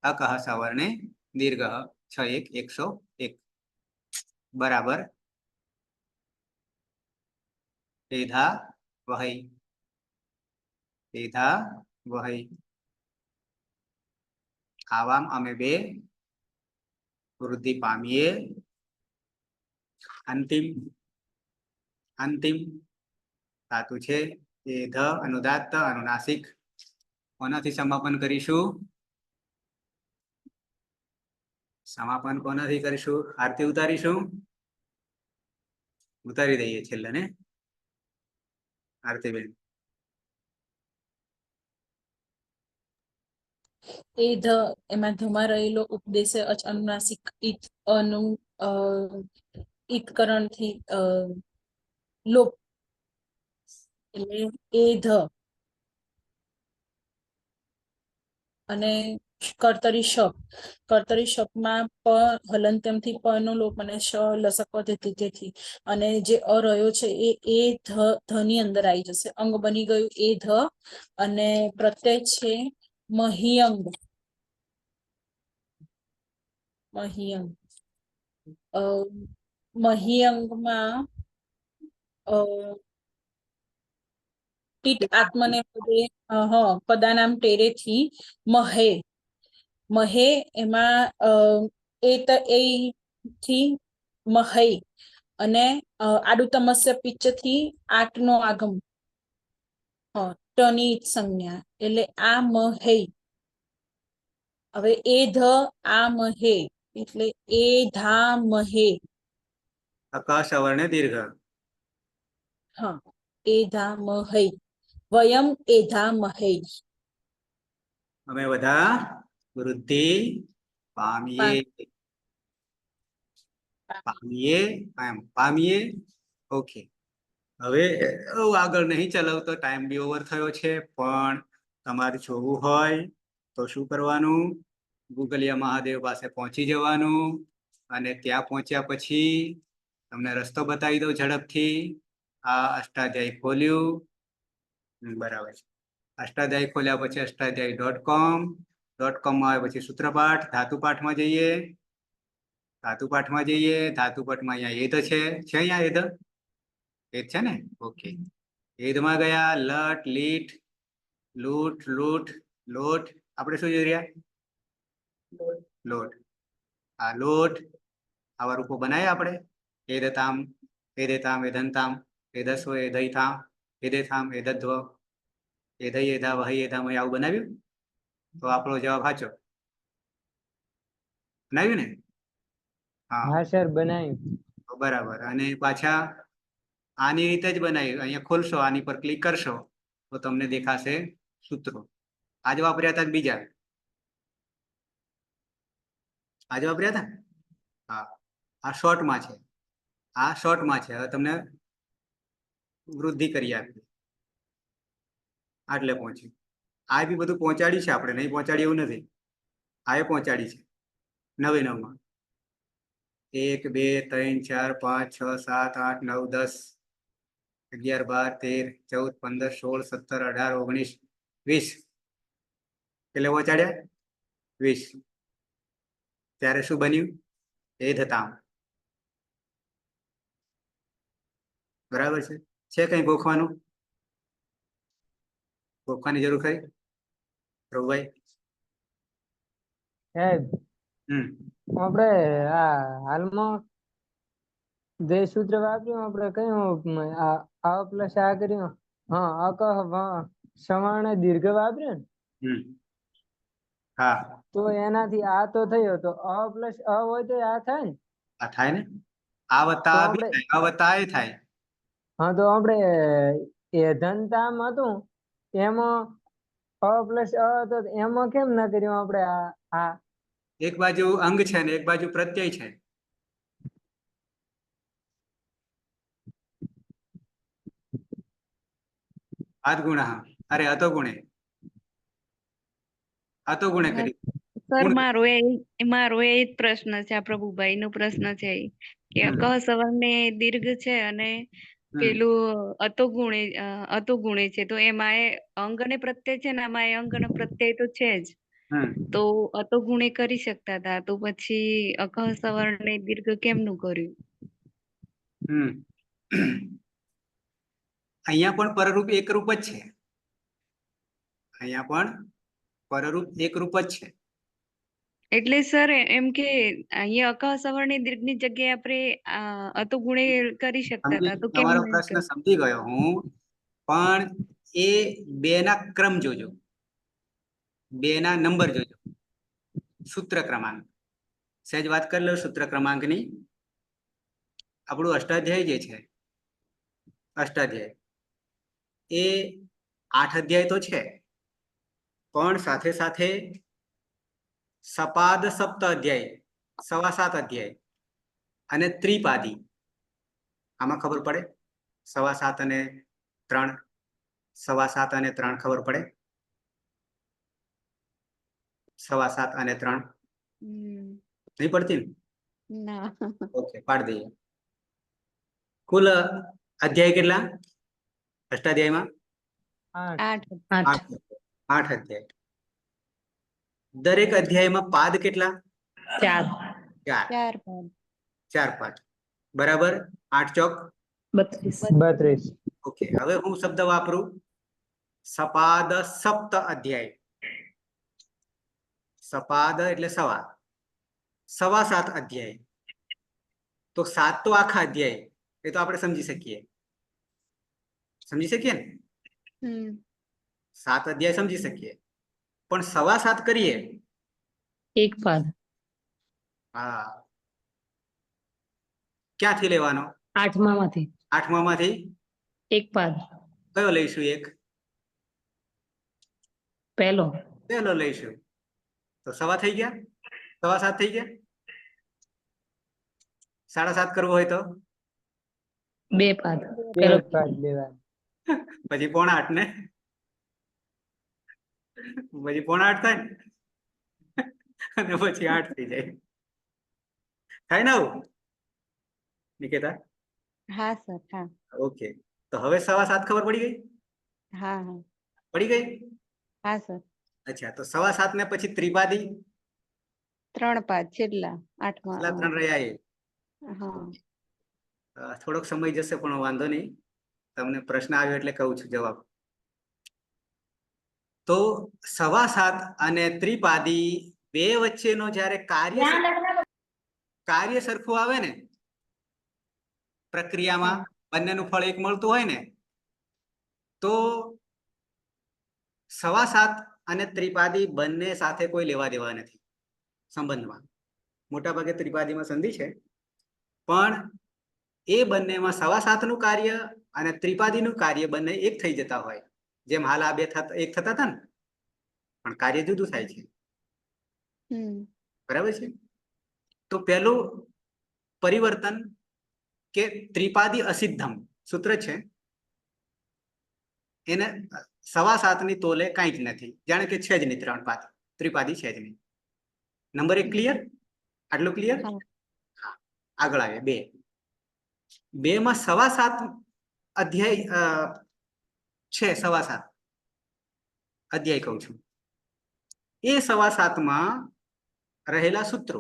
[SPEAKER 1] અકહ સવર્ણે દીર્ઘ 6-1-101 બરાબર એધા વહઈ. એધા વહઈ. આવામ અમે બે વૃદ્ધિ પામીએ. અંતિમ અંતિમ ધાતુ છે એ ધ અનુદાત્ત અનુનાસિક. કોનાથી સમાપન કરીશું? સમાપન કોનાથી કરીશું? આરતી ઉતારીશું. ઉતારી દઈએ છેલ્લે ને આરતીબેન.
[SPEAKER 6] એ ધ એમાં ધમાં રહેલો ઉપદેશ અચ અનુનાસિક ઈત અનુ ઈતકરણથી લોપ એટલે એ ધ અને કર્તરી શપ. કર્તરી શપમાં પ હલંત્યમથી પ નો લોપ અને શ લસક પદ્ધતિથી અને જે અ રહ્યો છે એ ધ ની અંદર આવી જશે. અંગ બની ગયું એ ધ અને પ્રત્યય છે મહિયંગ. મહિયંગ મહિયંગમાં ટીટ આત્મને પદે પદાનામ ટેરેથી મહે. મહે એમાં એ થી મહૈ અને આડુ તમસ્ય પિચ્ચ થી 8 નો આગમ ટની સંજ્ઞા એટલે આ મહે. હવે એ ધ આ મહે એટલે એ ધા મહે.
[SPEAKER 1] અક સવર્ણે દીર્ઘ.
[SPEAKER 6] હા, એ ધા મહૈ. વયમ એ ધા મહૈ.
[SPEAKER 1] અમે બધા વૃદ્ધિ પામીએ. પામીએ એમ પામીએ. ઓકે. હવે આગળ નહીં ચલાવતો, ટાઈમ બી ઓવર થયો છે. પણ તમારે જોવું હોય તો શું કરવાનું? ગુગલિયા મહાદેવ પાસે પહોંચી જવાનું અને ત્યાં પહોંચ્યા પછી તમને રસ્તો બતાવી દઉં ઝડપથી. આ અષ્ટાધ્યાયી ખોલ્યું. બરાબર છે. અષ્ટાધ્યાયી ખોલ્યા પછી અષ્ટાધ્યાયી.com આવે પછી સૂત્રપાઠ. ધાતુપાઠમાં જઈએ. ધાતુપાઠમાં જઈએ. ધાતુપાઠમાં અહીંયા એધ છે. અહીંયા એધ એ છે ને? ઓકે. એધમાં ગયા. લટ લીટ લૂટ લૂટ લોટ. આપણે શું જોઈ રહ્યા? લોટ. આ લોટ આવા રૂપો બનાવ્યા આપણે. એદતામ એદેતામ એદંતામ એદસ્વ એદયથામ એદેથામ એદધ્વ એદય એધા વહી એધામય આવું બનાવ્યું. તો આપણો જવાબ સાચો. બનાવ્યું ને?
[SPEAKER 3] હા સર, બનાવ્યું.
[SPEAKER 1] બરાબર. અને પાછા આની રીતે જ બનાવ્યું. અહીંયા ખોલશો, આની પર ક્લિક કરશો તો તમને દેખાશે સૂત્રો. આજ વાપર્યા હતા બીજા? આજ વાપર્યા હતા. હા, આ શોર્ટમાં છે. આ શોર્ટમાં છે. હવે તમને વૃદ્ધિ કરી આપી. આટલે પહોંચ્યું. આ બી બધું પહોંચાડી છે આપણે, નહીં પહોંચાડી એવું નથી. આ એ પહોંચાડી છે 9 1 2 3 4 5 6 7 8 9 10 11 12 13 14 15 16 17 18 19 20. એટલે પહોંચાડ્યા 20. ત્યારે શું બન્યું? એ થતા. બરાબર છે કઈ ગોખવાનું? ગોખવાની જરૂર ખરી પ્રભુભાઈ?
[SPEAKER 3] સાહેબ, આપણે આ હાલમાં જે સૂત્ર વાપર્યું આપણે કયું આ પ્લસ આ કર્યું. હા, અકહ સવર્ણ દીર્ઘ વાપર્યું ને?
[SPEAKER 1] હા.
[SPEAKER 3] તો એનાથી આ તો થયો, તો અ પ્લસ અ હોય તો આ થાય ને?
[SPEAKER 1] આ થાય ને. આ વત્તા આ બી થાય, આ વત્તા આ થાય.
[SPEAKER 3] હા, તો આપણે એધનતામ હતું એમાં અ પ્લસ અ હતો, એમાં કેમ ના કર્યું આપણે? આ
[SPEAKER 1] એક બાજુ અંગ છે ને એક બાજુ પ્રત્યય છે. આદગુણ અરે અતો ગુણે કરી
[SPEAKER 2] સર
[SPEAKER 1] ગુણ.
[SPEAKER 2] મારો એ જ પ્રશ્ન છે, આ પ્રભુભાઈ નો પ્રશ્ન છે કે
[SPEAKER 1] હમ.
[SPEAKER 2] અકહ સવર્ણ દીર્ઘ છે અને પેલું અતો ગુણે છે, તો એમાં એ અંગ અને પ્રત્યય છે ને આમાં એ અંગ અને પ્રત્યય તો છે જ,
[SPEAKER 1] હમ.
[SPEAKER 2] તો અતો ગુણે કરી શકતા હતા, તો પછી અકહ સવર્ણ દીર્ઘ કેમનું કર્યું?
[SPEAKER 1] હમ અહીંયા પણ પરરૂપ એકરૂપ જ છે. અહીંયા પણ પરરૂપ એકરૂપ જ છે.
[SPEAKER 2] એટલે સર એમ કે અહીંયા અકહ સવર્ણ દીર્ઘની જગ્યાએ આપણે અતો ગુણે કરી શકતા હતા, તો કેમ
[SPEAKER 1] તમારો
[SPEAKER 2] નહીં
[SPEAKER 1] પ્રશ્ન
[SPEAKER 2] કર્યું?
[SPEAKER 1] સમજી ગયો હું, પણ એ બે ના ક્રમ જોજો, બે ના નંબર જોજો, સૂત્ર ક્રમાંક. સહેજ વાત કરી લો સૂત્ર ક્રમાંકની. આપણું અષ્ટાધ્યાય જે છે, અષ્ટાધ્યાય એ 8 અધ્યાય તો છે, પણ સાથે સાથે સપાદ સપ્ત અધ્યાય 7.25 અધ્યાય અને ત્રિપાદી, આમાં ખબર પડે 7.25 અને 3, 7.25 અને 3 ખબર પડે? 7.25 અને 3 નહીં પડતી ને?
[SPEAKER 2] ના.
[SPEAKER 1] ઓકે, પાડી દઈએ. કુલ અધ્યાય કેટલા અષ્ટાધ્યાયમાં?
[SPEAKER 3] 8.
[SPEAKER 5] 8.
[SPEAKER 1] 8 અધ્યાય. દરેક અધ્યાયમાં પાદ કેટલા?
[SPEAKER 5] 4.
[SPEAKER 1] 4.
[SPEAKER 2] 4 પાદ.
[SPEAKER 1] 4 પાદ બરાબર. 8 ચોક
[SPEAKER 5] 32.
[SPEAKER 3] 32.
[SPEAKER 1] ઓકે. હવે હું શબ્દ વાપરું સપાદ સપ્ત અધ્યાય. સપાદ એટલે 7.25 અધ્યાય. તો 7 તો આખા અધ્યાય, એ તો આપણે સમજી શકીએ ને? 7 અધ્યાય સમજી શકીએ, પણ 7.25 કરીએ.
[SPEAKER 5] 1 પાદ.
[SPEAKER 1] હા, ક્યાંથી લેવાનો?
[SPEAKER 5] 8મા માંથી.
[SPEAKER 1] 8મા માંથી
[SPEAKER 5] 1 પાદ.
[SPEAKER 1] કયો લઈશું? એક
[SPEAKER 5] પહેલો
[SPEAKER 1] લઈશું, તો 7.25 થઈ ગયા. 7.25 થઈ ગયા. 7.5 કરવો હોય તો
[SPEAKER 5] 2 પાદ.
[SPEAKER 3] 2 પાદ લેવાના.
[SPEAKER 1] પછી 7.25 ને પછી 7.25 થાય ને, અને પછી 8 થઈ જાય. થાય ને આવું નિકેતા?
[SPEAKER 2] હા સર, હા.
[SPEAKER 1] ઓકે, તો હવે 7.25 ખબર પડી ગઈ?
[SPEAKER 2] હા
[SPEAKER 1] પડી ગઈ?
[SPEAKER 2] હા સર.
[SPEAKER 1] અચ્છા, તો 7.25 ને પછી ત્રિપાદી
[SPEAKER 2] 3 પાદ છેલ્લા 8માં.
[SPEAKER 1] 3 રહ્યા. એ
[SPEAKER 2] હા.
[SPEAKER 1] થોડોક સમય જશે પણ વાંધો નહીં, તમને પ્રશ્ન આવ્યો એટલે કહું છું જવાબ. તો 7.25 અને ત્રિપાદી બે વચ્ચેનો જ્યારે કાર્ય સરખું આવે ને, પ્રક્રિયામાં બંનેનું ફળ એક મળતું હોય ને, તો 7.25 અને ત્રિપાદી બંને સાથે કોઈ લેવા દેવા નથી સંબંધમાં. મોટા ભાગે ત્રિપાદીમાં સંધિ છે, પણ એ બંનેમાં 7.25 નું કાર્ય અને ત્રિપાદીનું કાર્ય બંને એક થઈ જતા હોય, જેમ હાલ આ બે એક થતા હતા ને, પણ કાર્ય જુદું થાય છે. બરાબર છે? તો પેલું પરિવર્તન કે ત્રિપાદી અસિદ્ધમ સૂત્ર છે, એને 7.25 ની તોલે કાંઈ જ નથી, જાણે કે છે જ નહીં. 3 પાદ ત્રિપાદી છે જ નહીં. Number 1 clear? આટલું ક્લિયર? આગળ આવે 2 માં 7.25 અધ્યાય છે. 7.25 અધ્યાય કહું છું. એ 7.25 માં રહેલા સૂત્રો,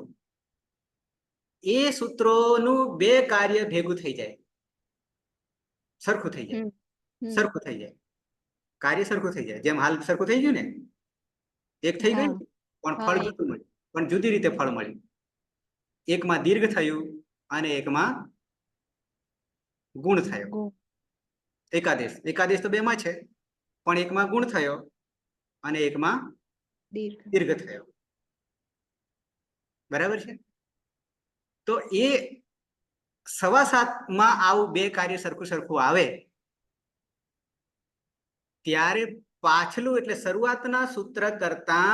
[SPEAKER 1] એ સૂત્રોનું 2 કાર્ય ભેગું થઈ જાય, સરખું થઈ જાય. સરખું થઈ જાય, કાર્ય સરખું થઈ જાય. જેમ હાલ સરખું થઈ ગયું ને, એક થઈ ગયું, પણ ફળ જુદું મળ્યું, પણ જુદી રીતે ફળ મળ્યું. એકમાં દીર્ઘ થયું અને એકમાં ગુણ થયો. એકાદેશ તો 2 માં છે, પણ એકમાં ગુણ થયો અને એકમાં દીર્ઘ થયો. બરાબર છે? તો એ 7.25 માં આવું 2 કાર્ય સરખું આવે ત્યારે પાછલું એટલે શરૂઆતના સૂત્ર કરતા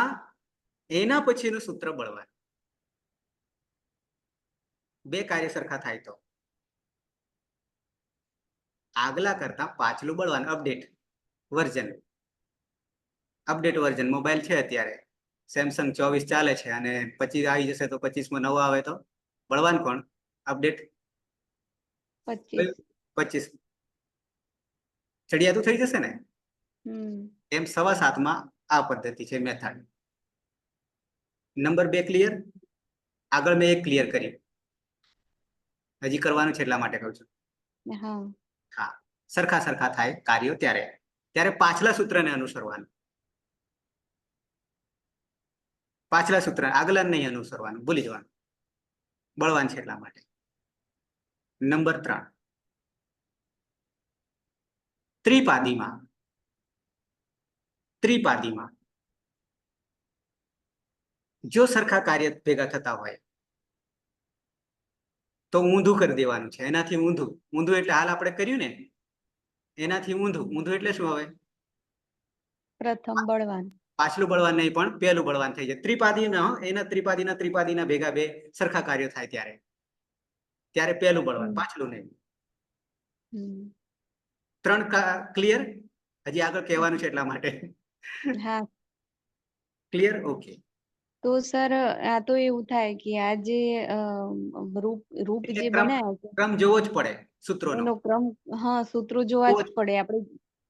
[SPEAKER 1] એના પછીનું સૂત્ર બળવાન. બે કાર્ય સરખા થાય તો આગલા કરતા પાછલું બળવાન અપડેટ વર્ઝન મોબાઈલ છે અત્યારે સેમસંગ 24 ચાલે છે અને 25 આવી જશે તો 25માં નવો આવે તો બળવાન કોણ અપડેટ
[SPEAKER 2] 25.
[SPEAKER 1] 25 ચડિયાતું થઈ જશે ને એમ 7.25 આ પદ્ધતિ છે મેથડ. Number 2 clear. આગળ મેં એક ક્લિયર કર્યું, હજી કરવાનું છે એટલા માટે કહું છું.
[SPEAKER 2] હા.
[SPEAKER 1] હા, સરખા થાય કાર્યો ત્યારે પાછલા સૂત્રને અનુસરવાનું. પાછલા સૂત્ર આગલા નહીં અનુસરવાનું, ભૂલી જવાનું, બળવાન છે એટલા માટે. નંબર 3 ત્રિપાદીમાં જો સરખા કાર્ય ભેગા થતા હોય તો ઊંધું કરી દેવાનું છે. એનાથી ઊંધું એટલે હાલ આપણે કર્યું ને એનાથી ઊંધું એટલે શું હવે
[SPEAKER 2] પ્રથમ બળવાન.
[SPEAKER 1] પાછલું બળવાન નહીં પણ પહેલું બળવાન થઈ જાય. ત્રિપાદીના ભેગા બે સરખા કાર્યો થાય ત્યારે પહેલું બળવાન, પાછલું નહીં. 3 ક્લિયર. હજી આગળ કહેવાનું છે એટલા માટે.
[SPEAKER 2] હા.
[SPEAKER 1] ક્લિયર? ઓકે.
[SPEAKER 2] તો સર આ તો એવું થાય કે આ જે રૂપ
[SPEAKER 1] એટલે
[SPEAKER 2] જે બનાવ્યા છે
[SPEAKER 1] ક્રમ જોવો જ પડે સૂત્રોનો.
[SPEAKER 2] એનો ક્રમ, હા, સૂત્રો જોવા
[SPEAKER 1] જોવો
[SPEAKER 2] જ પડે આપણે.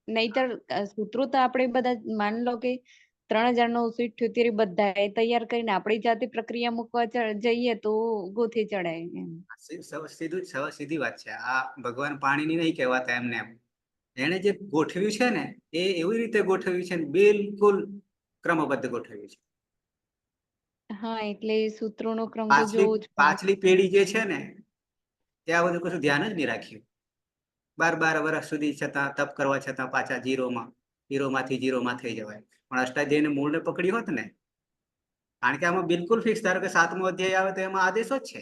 [SPEAKER 2] નહીતર સૂત્રો તો આપણે બધા માન લો કે 3978 બધા તૈયાર કરીને આપણી જાતે પ્રક્રિયા મૂકવા જઈએ તો ગોથે ચડાય એમ.
[SPEAKER 1] સીધી વાત છે. આ ભગવાન પાણીની નહીં કહેવાતા એમને એમ. એને જે ગોઠવ્યું છે ને એ એવી રીતે ગોઠવ્યું છે ને બિલકુલ ક્રમબદ્ધ ગોઠવ્યું છે.
[SPEAKER 2] હા, એટલે સૂત્રોનો ક્રમ તો જોવો જ પડે.
[SPEAKER 1] પાછલી પેઢી જે છે ને એ આ બધું કશું ધ્યાન જ નહીં રાખ્યું. 12 વર્ષ સુધી છતાં તપ કરવા છતાં પાછા ઝીરોમાંથી ઝીરોમાં થઈ જવાય. પણ અષ્ટાધ્યાયીને મૂળને પકડી હોત ને, કારણ કે આમાં બિલકુલ ફિક્સ, ધારો કે 7મો અધ્યાય આવે તો એમાં આદેશો જ છે.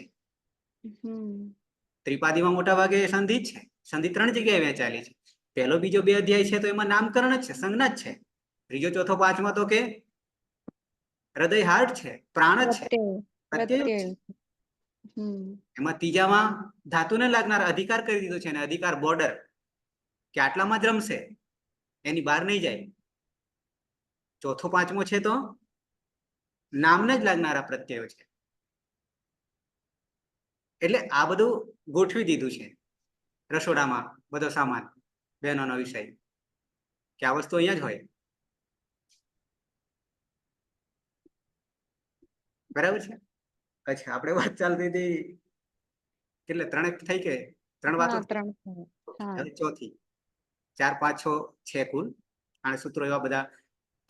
[SPEAKER 1] ત્રિપાદીમાં મોટા ભાગે સંધિ જ છે. સંધિ 3 જગ્યાએ વહેંચાયેલી છે. પહેલો બીજો 2 અધ્યાય છે તો એમાં નામકરણ જ છે, સંજ્ઞા જ છે. ત્રીજો ચોથો પાંચમો તો કે હૃદય હાર્ટ છે, પ્રાણ જ છે, પ્રત્યય જ છે. એમાં ત્રીજામાં ધાતુને લાગનાર અધિકાર કરી દીધો છે, અને અધિકાર બોર્ડર કે આટલામાં જ રમશે, એની બહાર નહીં જાય. ચોથો પાંચમો છે તો નામને જ લાગનારા પ્રત્યયો છે. એટલે આ બધું ગોઠવી દીધું છે રસોડામાં, બધો સામાન, બહેનોનો વિષય, કે આ વસ્તુ અહીંયા જ હોય. બરાબર છે. અચ્છા, આપણે વાત ચાલતી હતી એટલે 3 થઈ કે 3 વાતો. હવે ચોથી. 4 5 6 છે કુલ. અને સૂત્રો એવા બધા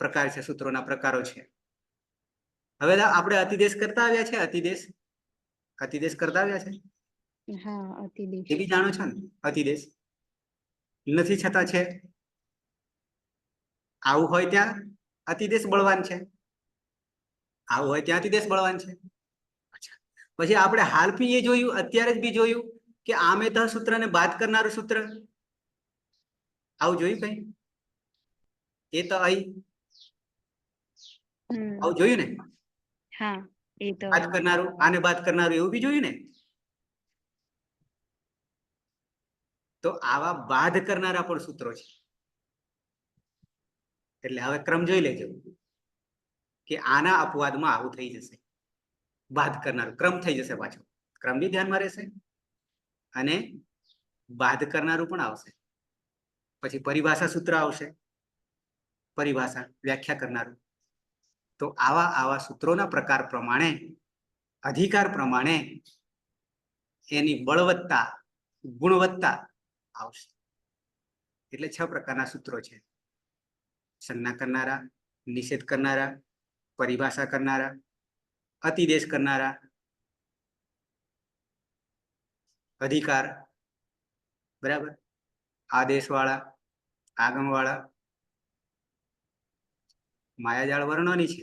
[SPEAKER 1] પ્રકાર છે, સૂત્રોના પ્રકારો છે. હવે આપણે અતિદેશ કરતા આવ્યા છે. અતિદેશ કરતા આવ્યા છે.
[SPEAKER 2] હા, અતિદેશ.
[SPEAKER 1] એ બી જાણો છો ને, અતિદેશ નથી છતાં છે. આવું હોય ત્યાં અતિદેશ બળવાન છે, આવું હોય ત્યાં અતિદેશ બળવાન છે. પછી આપણે હાલ બી એ જોયું, અત્યારે જ બી જોયું કે આમેતઃ સૂત્રને બાદ કરનારું સૂત્ર. આવું જોયું કઈ? એ તો આવું જોયું ને?
[SPEAKER 2] હા, એ તો
[SPEAKER 1] બાદ કરનારું, આને બાદ કરનારું, એવું બી જોયું ને? તો આવા બાદ કરનારા પણ સૂત્રો છે. એટલે હવે ક્રમ જોઈ લેજો કે આના અપવાદમાં આવું થઈ જશે. બાદ કરનારું ક્રમ થઈ જશે, પાછો ક્રમ બી ધ્યાનમાં રહેશે અને બાદ કરનારું પણ આવશે. પછી પરિભાષા સૂત્ર આવશે, પરિભાષા વ્યાખ્યા કરનારું. તો આવા સૂત્રોના પ્રકાર પ્રમાણે, અધિકાર પ્રમાણે એની બળવત્તા, ગુણવત્તા આવશે. એટલે 6 પ્રકારના સૂત્રો છે: સંજ્ઞા કરનારા, નિષેધ કરનારા, પરિભાષા કરનારા, અતિદેશ કરનારા, અધિકાર, બરાબર, આદેશ વાળા, આગમ વાળા. માયાજાળ વર્ણોની છે,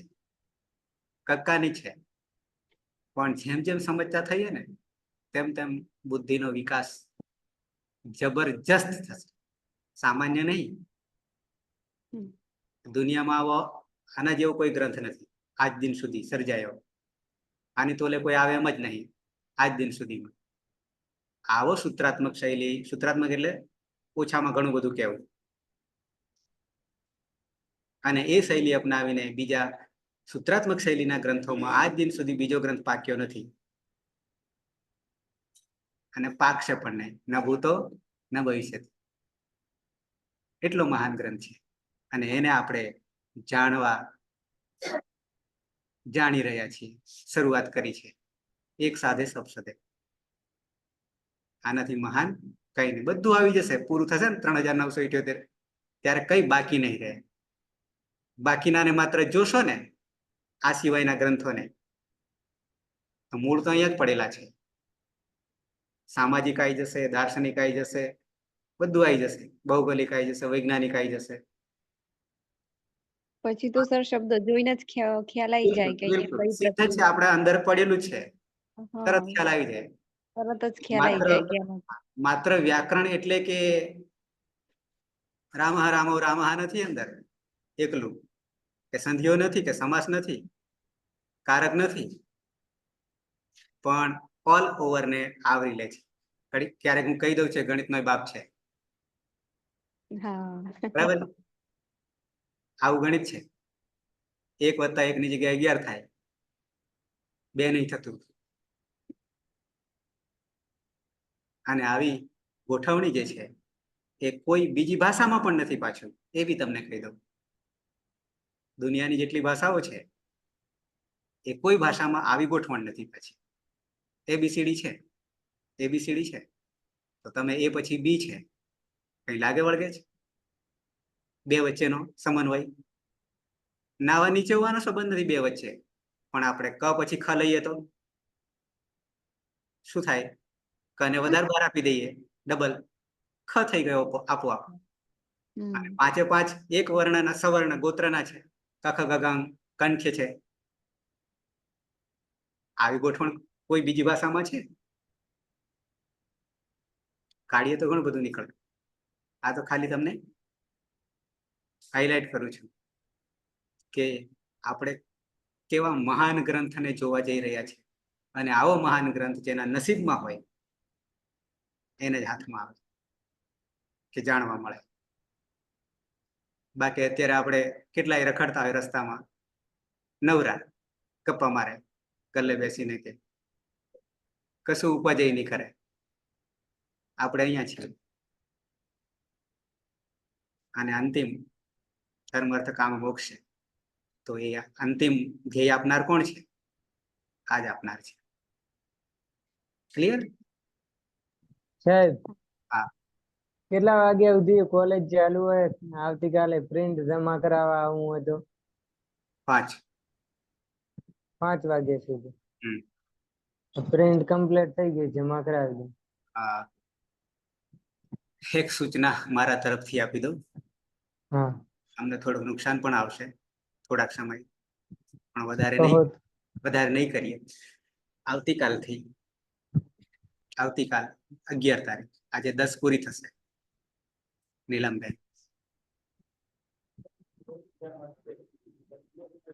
[SPEAKER 1] કક્કાની છે, પણ જેમ જેમ સમજતા થઈએ ને તેમ તેમ બુદ્ધિનો વિકાસ જબરજસ્ત થશે, સામાન્ય નહીં. દુનિયામાં આના જેવો કોઈ ગ્રંથ નથી આજ દિન સુધી સર્જાયો. આની તોલે કોઈ આવે એમ જ નહીં. આજ દિન સુધીમાં. આવો સૂત્રાત્મક શૈલી, સૂત્રાત્મક એટલે ઓછામાં ઘણું બધું કહેવું, અને એ શૈલી અપનાવીને બીજા સૂત્રાત્મક શૈલીના ગ્રંથોમાં આજ દિન સુધી બીજો ગ્રંથ પાક્યો નથી, અને પાકશે પણ નહીં, ન ભૂતો ન ભવિષ્ય. એટલો મહાન ગ્રંથ છે, અને એને આપણે જાણી રહ્યા છીએ, શરૂઆત કરી છે એક સાધે સબ સદે. આનાથી મહાન કઈ નહીં, બધું આવી જશે, પૂરું થશે ને 3978, ત્યારે કઈ બાકી નહીં રહે. બાકીનાને માત્ર જોશો ને, આ સિવાયના ગ્રંથોને, તો મૂળ તો અહીંયા જ પડેલા છે. સામાજિક આવી જશે, દાર્શનિક આવી જશે, બધું આવી જશે, ભૌગોલિક આવી જશે, વૈજ્ઞાનિક આવી જશે.
[SPEAKER 2] પછી તો સર શબ્દ જોઈને જ ખ્યાલ આવી જાય કે
[SPEAKER 1] બિલકુલ
[SPEAKER 2] અહીંયા કઈ
[SPEAKER 1] સિદ્ધ છે,
[SPEAKER 2] પ્રક્રિયા.
[SPEAKER 1] આપણે અંદર પડેલું છે,
[SPEAKER 2] હા,
[SPEAKER 1] તરત ખ્યાલ આવી જાય.
[SPEAKER 2] તરત જ ખ્યાલ આવી જાય કે આમાં.
[SPEAKER 1] માત્ર વ્યાકરણ એટલે કે રામા રામો રામા નથી અંદર એકલું, કે સંધિઓ નથી, કે સમાસ નથી, કારક નથી, પણ ઓલ ઓવર ને આવરી લે છે. ક્યારેક હું કહી દઉં છે ગણિતનો બાપ છે,
[SPEAKER 2] હા,
[SPEAKER 1] બરાબર? આવું ગણિત છે, 1 + 1 ની જગ્યાએ 11 થાય, 2 નહીં થતું. અને આવી ગોઠવણી જે છે એ કોઈ બીજી ભાષામાં પણ નથી પાછું, એ બી તમને કહી દઉં. દુનિયાની જેટલી ભાષાઓ છે એ કોઈ ભાષામાં આવી ગોઠવણ નથી પાછી. એબીસીડી છે, એબીસીડી છે, તો તમે એ પછી બી છે, કઈ લાગે વળગે છે? બે વચ્ચેનો સમન્વય, નાવા નીચે હોવાનો સંબંધ નથી બે વચ્ચે, પણ આપણે ક પછી ખ લઈએ તો શું થાય? કને વધારે બાર આપી દઈએ, ડબલ ખ થઈ ગયો આપોઆપ. અને 5 એ 5 એક વર્ણના સવર્ણ ગોત્રના છે, કખ ગગાંગ કંઠ્ય છે. આવી ગોઠવણ કોઈ બીજી ભાષામાં છે? કાઢીએ તો ઘણું બધું નીકળે. આ તો ખાલી તમને હાઈલાઇટ કરું છું કે આપણે કેવા મહાન ગ્રંથને જોવા જઈ રહ્યા છે, અને આવો મહાન ગ્રંથ જેના નસીબમાં હોય એને જ હાથમાં આવે કે જાણવા મળે. બાકી અત્યારે આપણે કેટલાય રખડતા હોય રસ્તામાં, નવરા ગપ્પા મારે ગલ્લે બેસીને, કે કશું ઉપજય નહીં કરે. આપણે અહીંયા છીએ, અને અંતિમ ધર્મ અર્થ કામ મોક્ષ છે, તો એ અંતિમ ધ્યેય આપનાર કોણ છે? આજ આપનાર છે. ક્લિયર?
[SPEAKER 3] સાહેબ,
[SPEAKER 1] હા.
[SPEAKER 3] કેટલા વાગ્યા સુધી કોલેજ ચાલુ હોય? આવતીકાલે પ્રિન્ટ જમા કરાવવા આવું હોય તો?
[SPEAKER 1] 5.
[SPEAKER 3] 5 વાગ્યા સુધી. પ્રિન્ટ કમ્પ્લીટ થઈ ગઈ, જમા કરાવી દઉં.
[SPEAKER 1] એક સૂચના મારા તરફથી આપી દઉં.
[SPEAKER 3] હા,
[SPEAKER 1] અમને થોડું નુકસાન પણ આવશે થોડાક સમય, પણ વધારે
[SPEAKER 3] કહો.
[SPEAKER 1] નહીં કરીએ. આવતીકાલ 11 તારીખ, આજે 10 પૂરી થશે. નીલમબેન,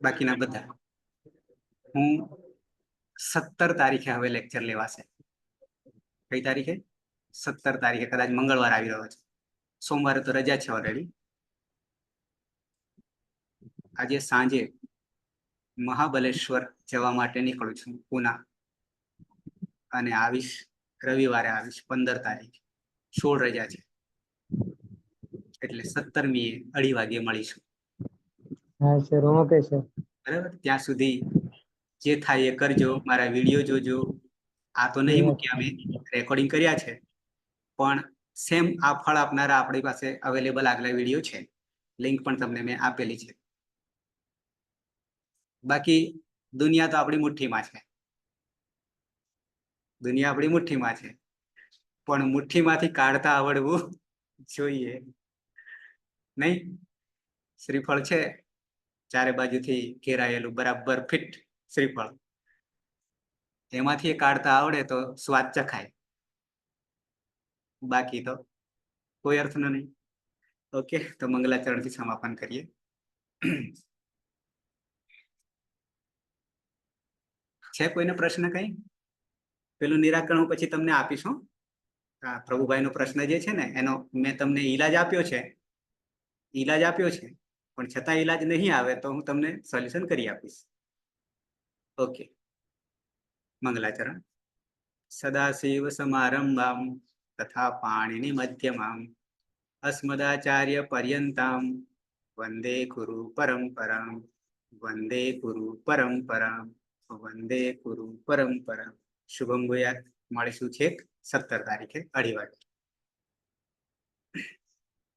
[SPEAKER 1] બાકીના બધા હું 17 તારીખે હવે લેક્ચર લેવાશે. કઈ તારીખે? 17 તારીખે, કદાચ મંગળવાર આવી રહ્યો છે. સોમવારે તો રજા છે ઓલરેડી. આજે સાંજે મહાબલેશ્વર જવા માટે નીકળું છું પુના, અને આવીશ રવિવારે આવીશ 15 તારીખ. 16 રજા છે, એટલે 17મી 2:30 વાગે મળીશું.
[SPEAKER 3] હા સર, ઓકે સર.
[SPEAKER 1] બરાબર? ત્યાં સુધી જે થાય એ કરજો, મારા વિડીયો જોજો. આ તો નહીં મૂક્યા, અમે રેકોર્ડિંગ કર્યા છે, પણ સેમ આ ફળ આપનારા આપણી પાસે અવેલેબલ આગલા વિડીયો છે, લિંક પણ તમને મેં આપેલી છે. બાકી દુનિયા તો આપણી મુઠ્ઠીમાં છે, દુનિયા આપણી મુઠ્ઠીમાં છે, પણ મુઠ્ઠીમાંથી કાઢતા આવડવું જોઈએ. નહીં? શ્રીફળ છે, ચારે બાજુથી ઘેરાયેલું બરાબર ફિટ શ્રીફળ, એમાંથી કાઢતા આવડે તો સ્વાદ ચખાય, બાકી તો કોઈ અર્થ નહીં. ઓકે, તો મંગલાચરણથી સમાપન કરીએ. છે કોઈને પ્રશ્ન કઈ? પેલું નિરાકરણ હું પછી તમને આપીશ હો. આ પ્રભુભાઈનો પ્રશ્ન જે છે ને એનો મેં તમને ઈલાજ આપ્યો છે, પણ છતાં ઈલાજ નહીં આવે તો હું તમને સોલ્યુશન કરી આપીશ. ઓકે, મંગલાચરણ. સદાશિવ સમારંભામ તથા પાણીની મધ્યમામ અસ્મદાચાર્ય પર્યંતામ વંદે ગુરુ પરંપરામ વંદે ગુરુ પરંપરામ વંદે ગુરુ પરંપરામ. શુભમ ભૂયાત. મળીશું છેક 17 તારીખે 2:30 વાગે.